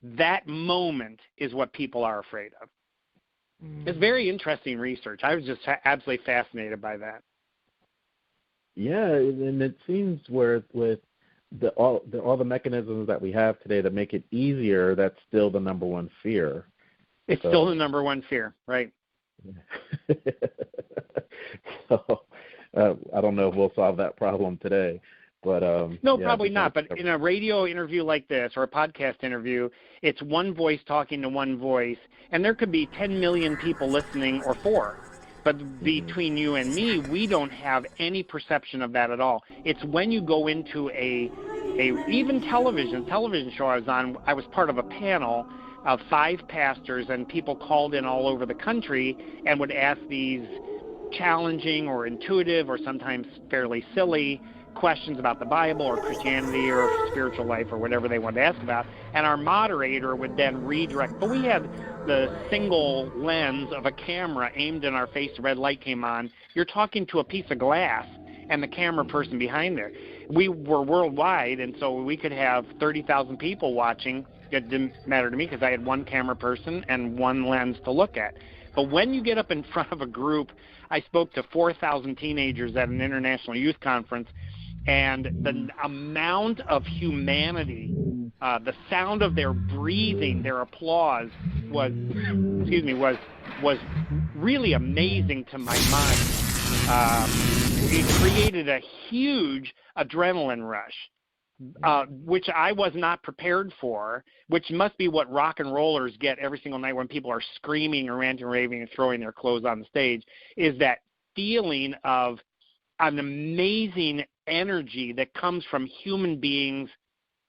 That moment is what people are afraid of. It's very interesting research. I was just absolutely fascinated by that. Yeah, and it seems with all the mechanisms that we have today to make it easier, that's still the number one fear. It's still the number one fear, right? So I don't know if we'll solve that problem today. But no, probably not. But in a radio interview like this or a podcast interview, it's one voice talking to one voice, and there could be 10 million people listening or 4. But between you and me, we don't have any perception of that at all. It's when you go into a even television show I was on, I was part of a panel of 5 pastors, and people called in all over the country and would ask these challenging or intuitive or sometimes fairly silly questions about the Bible or Christianity or spiritual life or whatever they wanted to ask about, and our moderator would then redirect. But we had the single lens of a camera aimed in our face. The red light came on. You're talking to a piece of glass and the camera person behind there. We were worldwide, and so we could have 30,000 people watching. It didn't matter to me because I had one camera person and one lens to look at. But when you get up in front of a group, I spoke to 4,000 teenagers at an international youth conference, and the amount of humanity, the sound of their breathing, their applause was really amazing to my mind. It created a huge adrenaline rush, which I was not prepared for, which must be what rock and rollers get every single night when people are screaming or ranting, raving, and throwing their clothes on the stage, is that feeling of an amazing energy that comes from human beings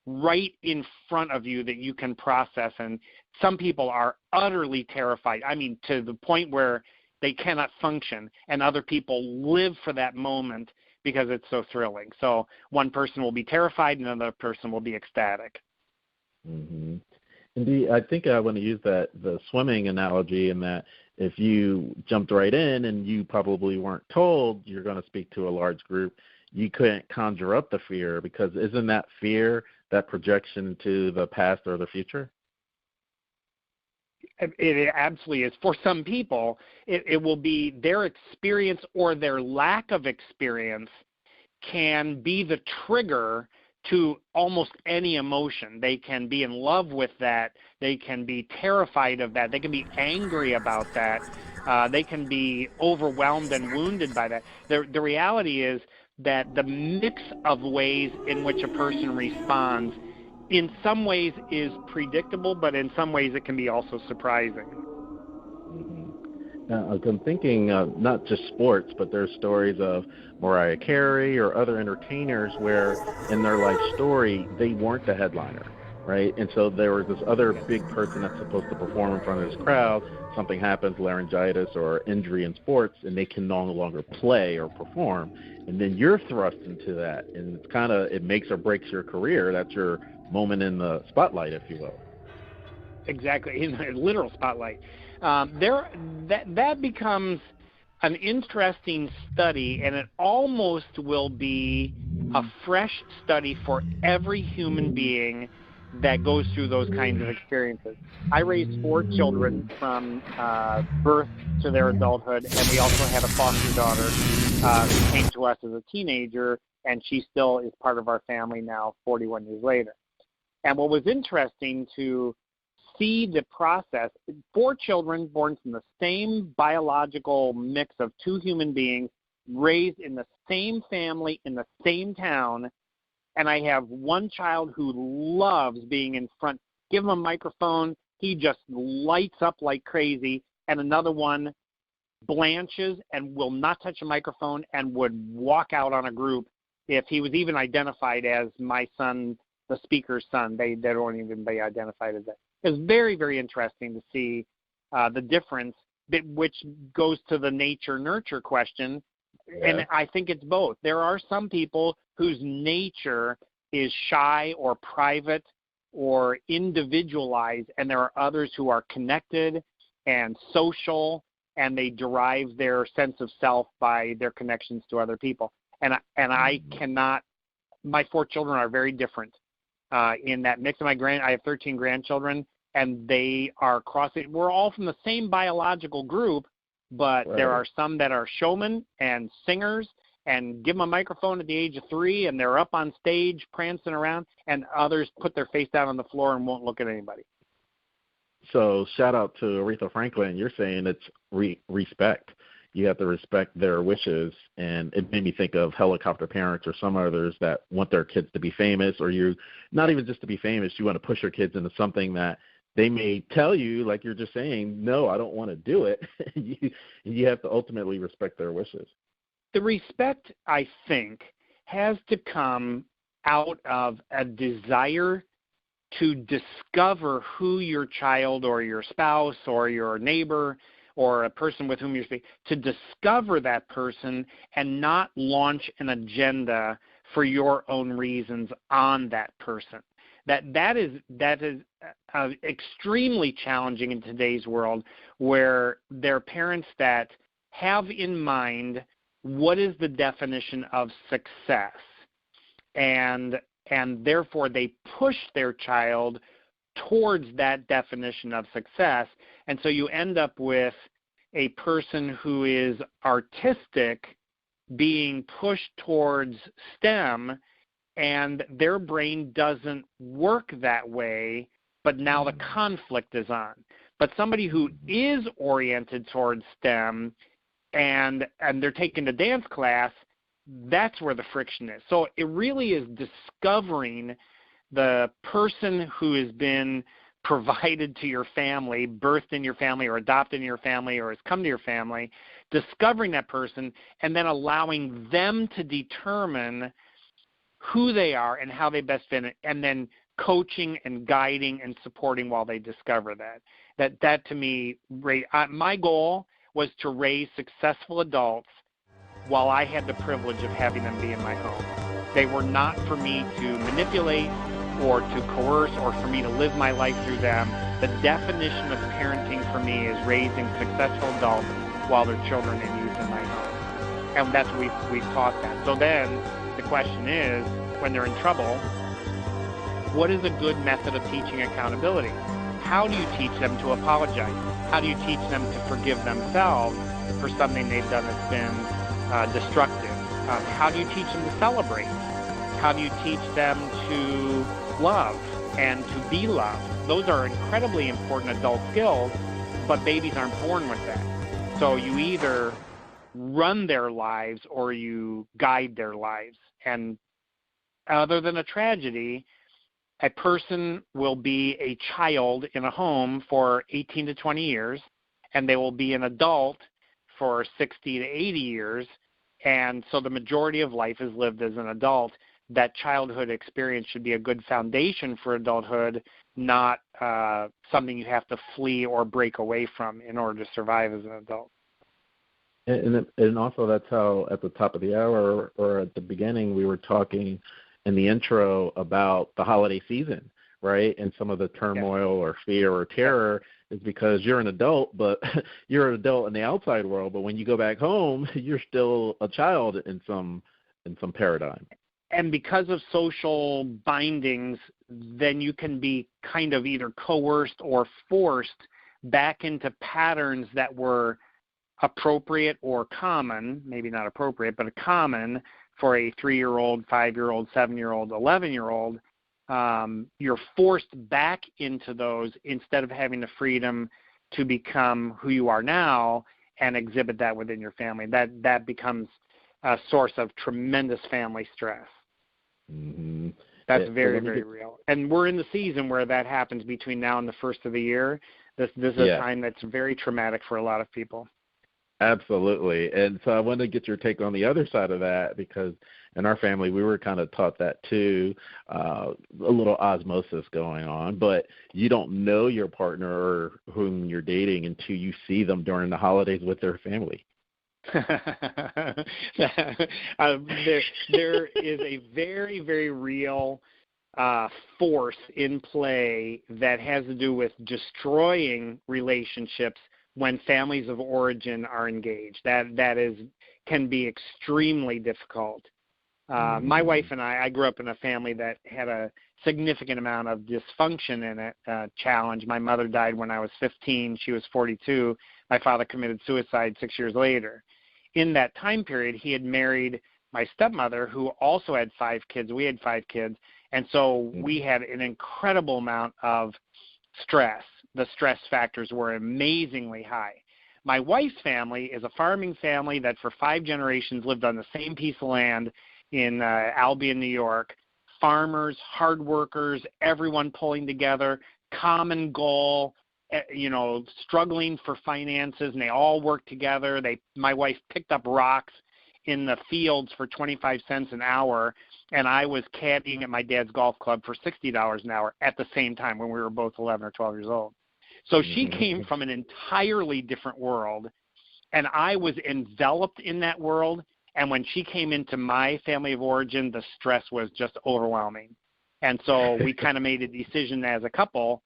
right in front of you that you can process. And some people are utterly terrified, I mean, to the point where they cannot function, and other people live for that moment because it's so thrilling. So one person will be terrified and another person will be ecstatic. Indeed, I think I want to use the swimming analogy in that if you jumped right in and you probably weren't told you're going to speak to a large group, you couldn't conjure up the fear, because isn't that fear that projection into the past or the future? It absolutely is. For some people, it will be their experience or their lack of experience can be the trigger to almost any emotion. They can be in love with that. They can be terrified of that. They can be angry about that. They can be overwhelmed and wounded by that. The reality is that the mix of ways in which a person responds in some ways is predictable, but in some ways it can be also surprising. Now, I'm thinking not just sports, but there's stories of Mariah Carey or other entertainers where in their life story, they weren't the headliner, right? And so there was this other big person that's supposed to perform in front of this crowd. Something happens, laryngitis or injury in sports, and they can no longer play or perform. And then you're thrust into that, and it's it makes or breaks your career. That's your moment in the spotlight, if you will. Exactly, in the literal spotlight. That becomes an interesting study, and it almost will be a fresh study for every human being that goes through those kinds of experiences. I raised 4 children from birth to their adulthood, and we also had a foster daughter who came to us as a teenager, and she still is part of our family now 41 years later. And what was interesting to see the process, 4 children born from the same biological mix of 2 human beings, raised in the same family, in the same town, and I have one child who loves being in front. Give him a microphone, he just lights up like crazy, and another one blanches and will not touch a microphone and would walk out on a group if he was even identified as my son, the speaker's son. They don't even be identified as that. It's very, very interesting to see the difference, which goes to the nature-nurture question, and I think it's both. There are some people whose nature is shy or private or individualized, and there are others who are connected and social, and they derive their sense of self by their connections to other people. And I cannot. My 4 children are very different. In that mix of I have 13 grandchildren, and they are crossing. We're all from the same biological group, but there are some that are showmen and singers and give them a microphone at the age of 3 and they're up on stage prancing around, and others put their face down on the floor and won't look at anybody. So shout out to Aretha Franklin. You're saying it's respect. You have to respect their wishes, and it made me think of helicopter parents or some others that want their kids to be famous, or you not even just to be famous, you want to push your kids into something that they may tell you, like you're just saying, no, I don't want to do it. You have to ultimately respect their wishes. The respect, I think, has to come out of a desire to discover who your child or your spouse or your neighbor or a person with whom you're speaking, to discover that person and not launch an agenda for your own reasons on that person. That is extremely challenging in today's world, where there are parents that have in mind what is the definition of success, and therefore they push their child towards that definition of success. And so you end up with a person who is artistic being pushed towards STEM, and their brain doesn't work that way, but now the conflict is on. But somebody who is oriented towards STEM and they're taking a dance class, that's where the friction is. So it really is discovering the person who has been provided to your family, birthed in your family or adopted in your family or has come to your family, discovering that person and then allowing them to determine who they are and how they best fit, and then coaching and guiding and supporting while they discover that. That to me, my goal was to raise successful adults while I had the privilege of having them be in my home. They were not for me to manipulate. or to coerce or for me to live my life through them. The definition of parenting for me is raising successful adults while they're children and youth in my home. And that's what we've taught that. So then the question is, when they're in trouble, what is a good method of teaching accountability? How do you teach them to apologize? How do you teach them to forgive themselves for something they've done that's been destructive? How do you teach them to celebrate? How do you teach them to love and to be loved? Those are incredibly important adult skills, but babies aren't born with that. So you either run their lives or you guide their lives. And other than a tragedy, a person will be a child in a home for 18 to 20 years, and they will be an adult for 60 to 80 years. And so the majority of life is lived as an adult. That childhood experience should be a good foundation for adulthood, not something you have to flee or break away from in order to survive as an adult. And also that's how at the top of the hour or at the beginning we were talking in the intro about the holiday season, right? And some of the turmoil or fear or terror is because you're an adult, but you're an adult in the outside world. But when you go back home, you're still a child in some paradigm. And because of social bindings, then you can be kind of either coerced or forced back into patterns that were appropriate or common, maybe not appropriate, but common for a 3-year-old, 5-year-old, 7-year-old, 11-year-old. You're forced back into those instead of having the freedom to become who you are now and exhibit that within your family. That becomes a source of tremendous family stress. Mm-hmm. That's very, very real. And we're in the season where that happens between now and the first of the year. This is a time that's very traumatic for a lot of people. Absolutely. And so I wanted to get your take on the other side of that, because in our family we were kind of taught that too, a little osmosis going on, but you don't know your partner or whom you're dating until you see them during the holidays with their family. There is a very, very real force in play that has to do with destroying relationships when families of origin are engaged. That can be extremely difficult. My wife and I grew up in a family that had a significant amount of dysfunction in it, challenge. My mother died when I was 15. She was 42. My father committed suicide 6 years later. In that time period, he had married my stepmother, who also had 5 kids. We had 5 kids. And so we had an incredible amount of stress. The stress factors were amazingly high. My wife's family is a farming family that for 5 generations lived on the same piece of land in Albion, New York. Farmers, hard workers, everyone pulling together, common goal, struggling for finances, and they all worked together. My wife picked up rocks in the fields for 25 cents an hour, and I was caddying at my dad's golf club for $60 an hour at the same time when we were both 11 or 12 years old. So she came from an entirely different world, and I was enveloped in that world. And when she came into my family of origin, the stress was just overwhelming. And so we kind of made a decision as a couple,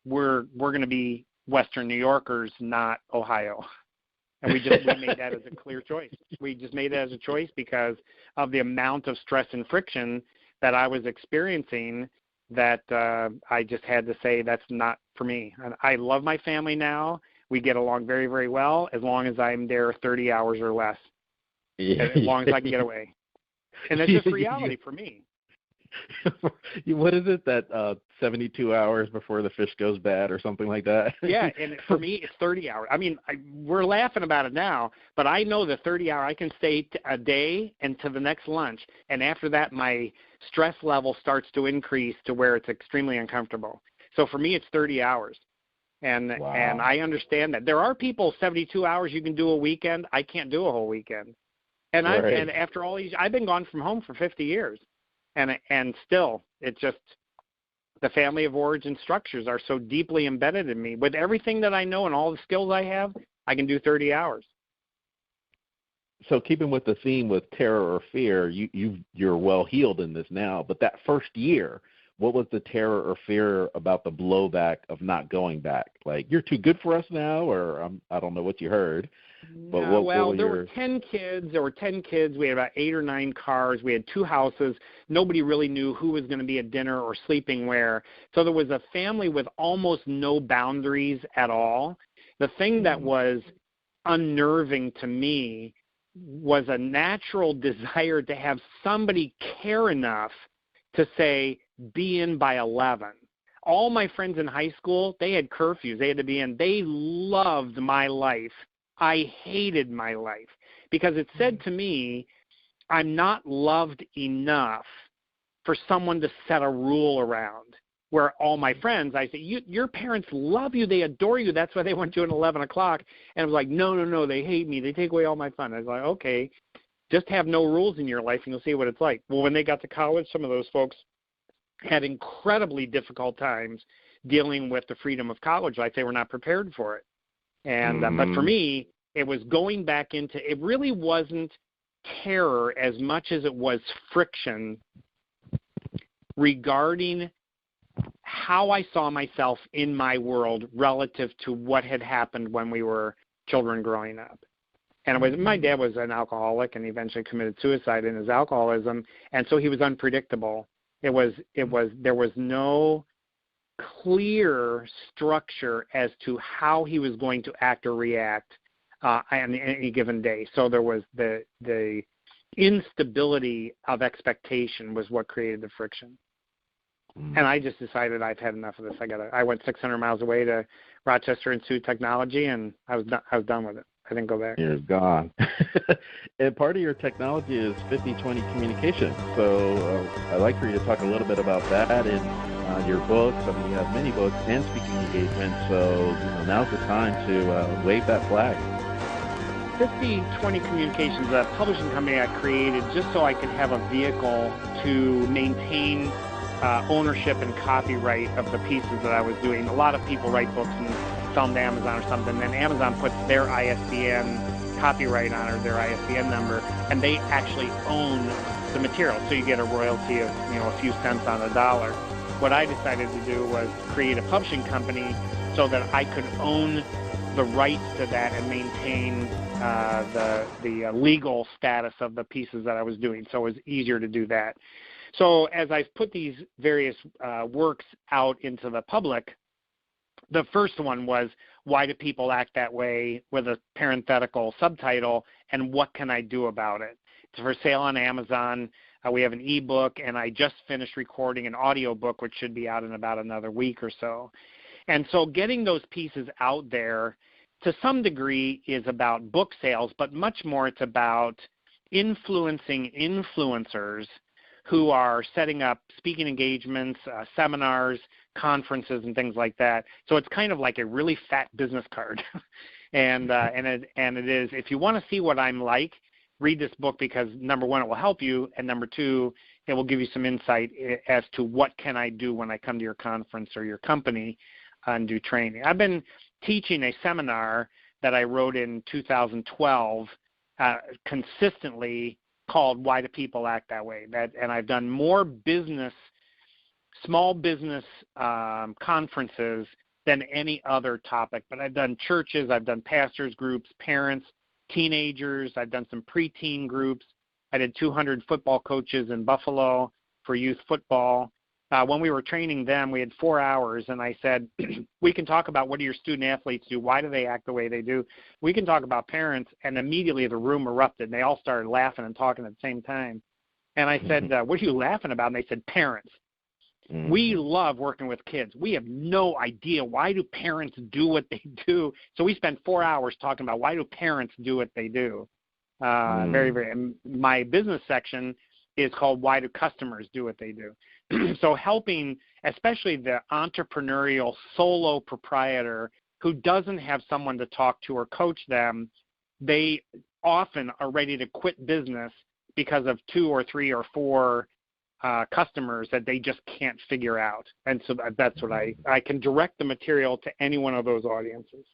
we're going to be Western New Yorkers, not Ohio. And we made that as a clear choice. We just made it as a choice because of the amount of stress and friction that I was experiencing, that I just had to say that's not for me. And I love my family now. We get along very, very well as long as I'm there 30 hours or less, as long as I can get away. And that's just reality for me. What is it, that 72 hours before the fish goes bad or something like that? Yeah, and for me, it's 30 hours. I mean, we're laughing about it now, but I know the 30 hour, I can stay a day and to the next lunch, and after that, my stress level starts to increase to where it's extremely uncomfortable. So for me, it's 30 hours, and I understand that. There are people, 72 hours you can do a weekend. I can't do a whole weekend. And and after all these, I've been gone from home for 50 years. And still, it's just the family of origin structures are so deeply embedded in me. With everything that I know and all the skills I have, I can do 30 hours. So keeping with the theme with terror or fear, you're well healed in this now. But that first year what was the terror or fear about the blowback of not going back? Like, you're too good for us now, or I don't know what you heard. But there were 10 kids. We had about 8 or 9 cars. We had 2 houses. Nobody really knew who was going to be at dinner or sleeping where. So there was a family with almost no boundaries at all. The thing that was unnerving to me was a natural desire to have somebody care enough to say, be in by 11. All my friends in high school, they had curfews. They had to be in. They loved my life. I hated my life because it said to me, I'm not loved enough for someone to set a rule around. Where all my friends, I say, your parents love you. They adore you. That's why they want you at 11 o'clock. And it was like, no, they hate me. They take away all my fun. I was like, okay, just have no rules in your life and you'll see what it's like. Well, when they got to college, some of those folks had incredibly difficult times dealing with the freedom of college life. They were not prepared for it. And but for me, it was going back into, it really wasn't terror as much as it was friction regarding how I saw myself in my world relative to what had happened when we were children growing up. And it was, my dad was an alcoholic and he eventually committed suicide in his alcoholism, and so he was unpredictable. There was no clear structure as to how he was going to act or react on any given day. So there was the instability of expectation was what created the friction. And I just decided I've had enough of this. I went 600 miles away to Rochester Institute of Technology, and I was done with it. I didn't go back. You're gone. And part of your technology is 50/20 communication. So I'd like for you to talk a little bit about that in your books. I mean, you have many books and speaking engagements. So now's the time to wave that flag. 50/20 Communications, a publishing company I created just so I could have a vehicle to maintain ownership and copyright of the pieces that I was doing. A lot of people write books and sell them to Amazon or something, then Amazon puts their ISBN copyright on or their ISBN number, and they actually own the material. So you get a royalty of a few cents on the dollar. What I decided to do was create a publishing company so that I could own the rights to that and maintain the legal status of the pieces that I was doing. So it was easier to do that. So as I've put these various works out into the public, the first one was, why do people act that way, with a parenthetical subtitle, and what can I do about it? It's for sale on Amazon. We have an ebook, and I just finished recording an audio book, which should be out in about another week or so. And so getting those pieces out there to some degree is about book sales, but much more it's about influencing influencers who are setting up speaking engagements, seminars, conferences, and things like that. So it's kind of like a really fat business card. and it is, if you want to see what I'm like, read this book, because number one, it will help you, and number two, it will give you some insight as to what can I do when I come to your conference or your company and do training. I've been teaching a seminar that I wrote in 2012 consistently called Why Do People Act That Way? And I've done more small business conferences than any other topic. But I've done churches, I've done pastors groups, parents, teenagers, I've done some preteen groups. I did 200 football coaches in Buffalo for youth football. When we were training them, we had 4 hours, and I said, we can talk about what do your student athletes do, why do they act the way they do. We can talk about parents, and immediately the room erupted, and they all started laughing and talking at the same time. And I said, what are you laughing about? And they said, parents. We love working with kids. We have no idea, why do parents do what they do? So we spent 4 hours talking about why do parents do what they do. And my business section is called Why Do Customers Do What They Do? So helping, especially the entrepreneurial solo proprietor who doesn't have someone to talk to or coach them, they often are ready to quit business because of 2 or 3 or 4 customers that they just can't figure out. And so that's what I can direct the material to any one of those audiences.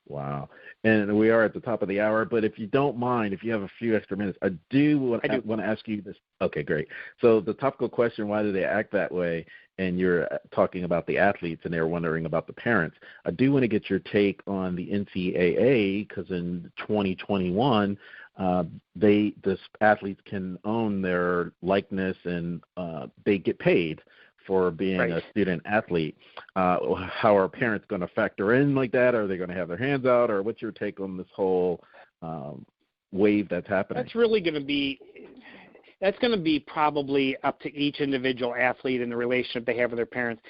Wow. And we are at the top of the hour, but if you don't mind, if you have a few extra minutes, I do want to ask you this. Okay, great. So the topical question, why do they act that way? And you're talking about the athletes, and they're wondering about the parents. I do want to get your take on the NCAA, because in 2021, the athletes can own their likeness, and they get paid for being a student athlete. How are parents going to factor in like that? Are they going to have their hands out? Or what's your take on this whole wave that's happening? That's really going to be probably up to each individual athlete and the relationship they have with their parents.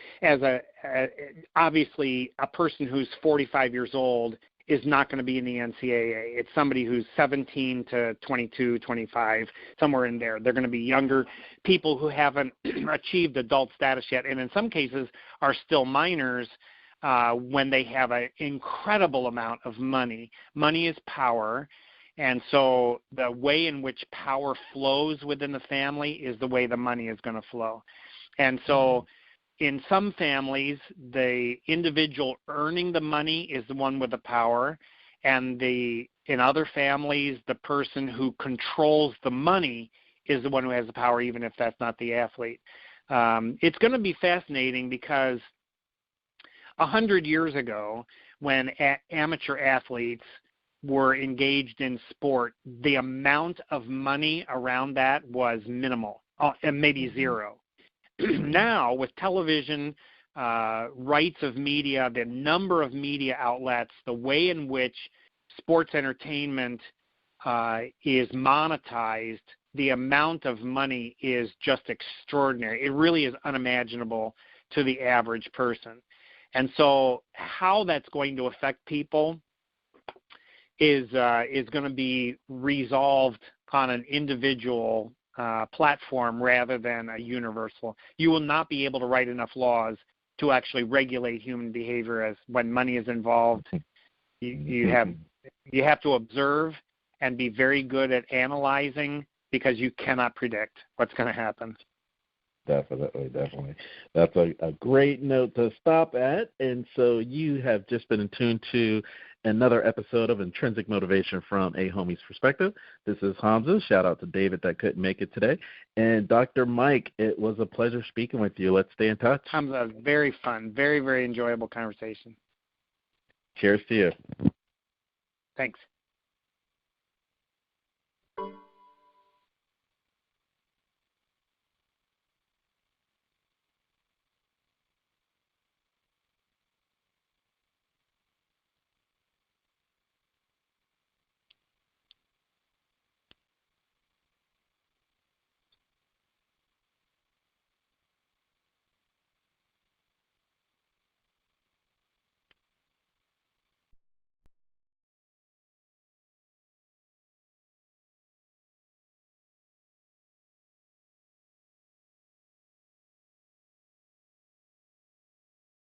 Obviously, a person who's 45 years old is not going to be in the NCAA. It's somebody who's 17 to 22, 25, somewhere in there. They're going to be younger people who haven't achieved adult status yet, and in some cases are still minors when they have an incredible amount of money. Money is power, and so the way in which power flows within the family is the way the money is going to flow. And so in some families, the individual earning the money is the one with the power, and in other families, the person who controls the money is the one who has the power, even if that's not the athlete. It's going to be fascinating because 100 years ago, when amateur athletes were engaged in sport, the amount of money around that was minimal, and maybe zero. Now, with television, rights of media, the number of media outlets, the way in which sports entertainment is monetized, the amount of money is just extraordinary. It really is unimaginable to the average person. And so how that's going to affect people is going to be resolved on an individual platform rather than a universal. You will not be able to write enough laws to actually regulate human behavior as when money is involved. You have to observe and be very good at analyzing because you cannot predict what's going to happen. Definitely. That's a great note to stop at. And so you have just been in tune to another episode of Intrinsic Motivation from a Homie's Perspective. This is Hamza. Shout out to David that couldn't make it today. And Dr. Myke, it was a pleasure speaking with you. Let's stay in touch. Hamza, very fun, very, very enjoyable conversation. Cheers to you. Thanks.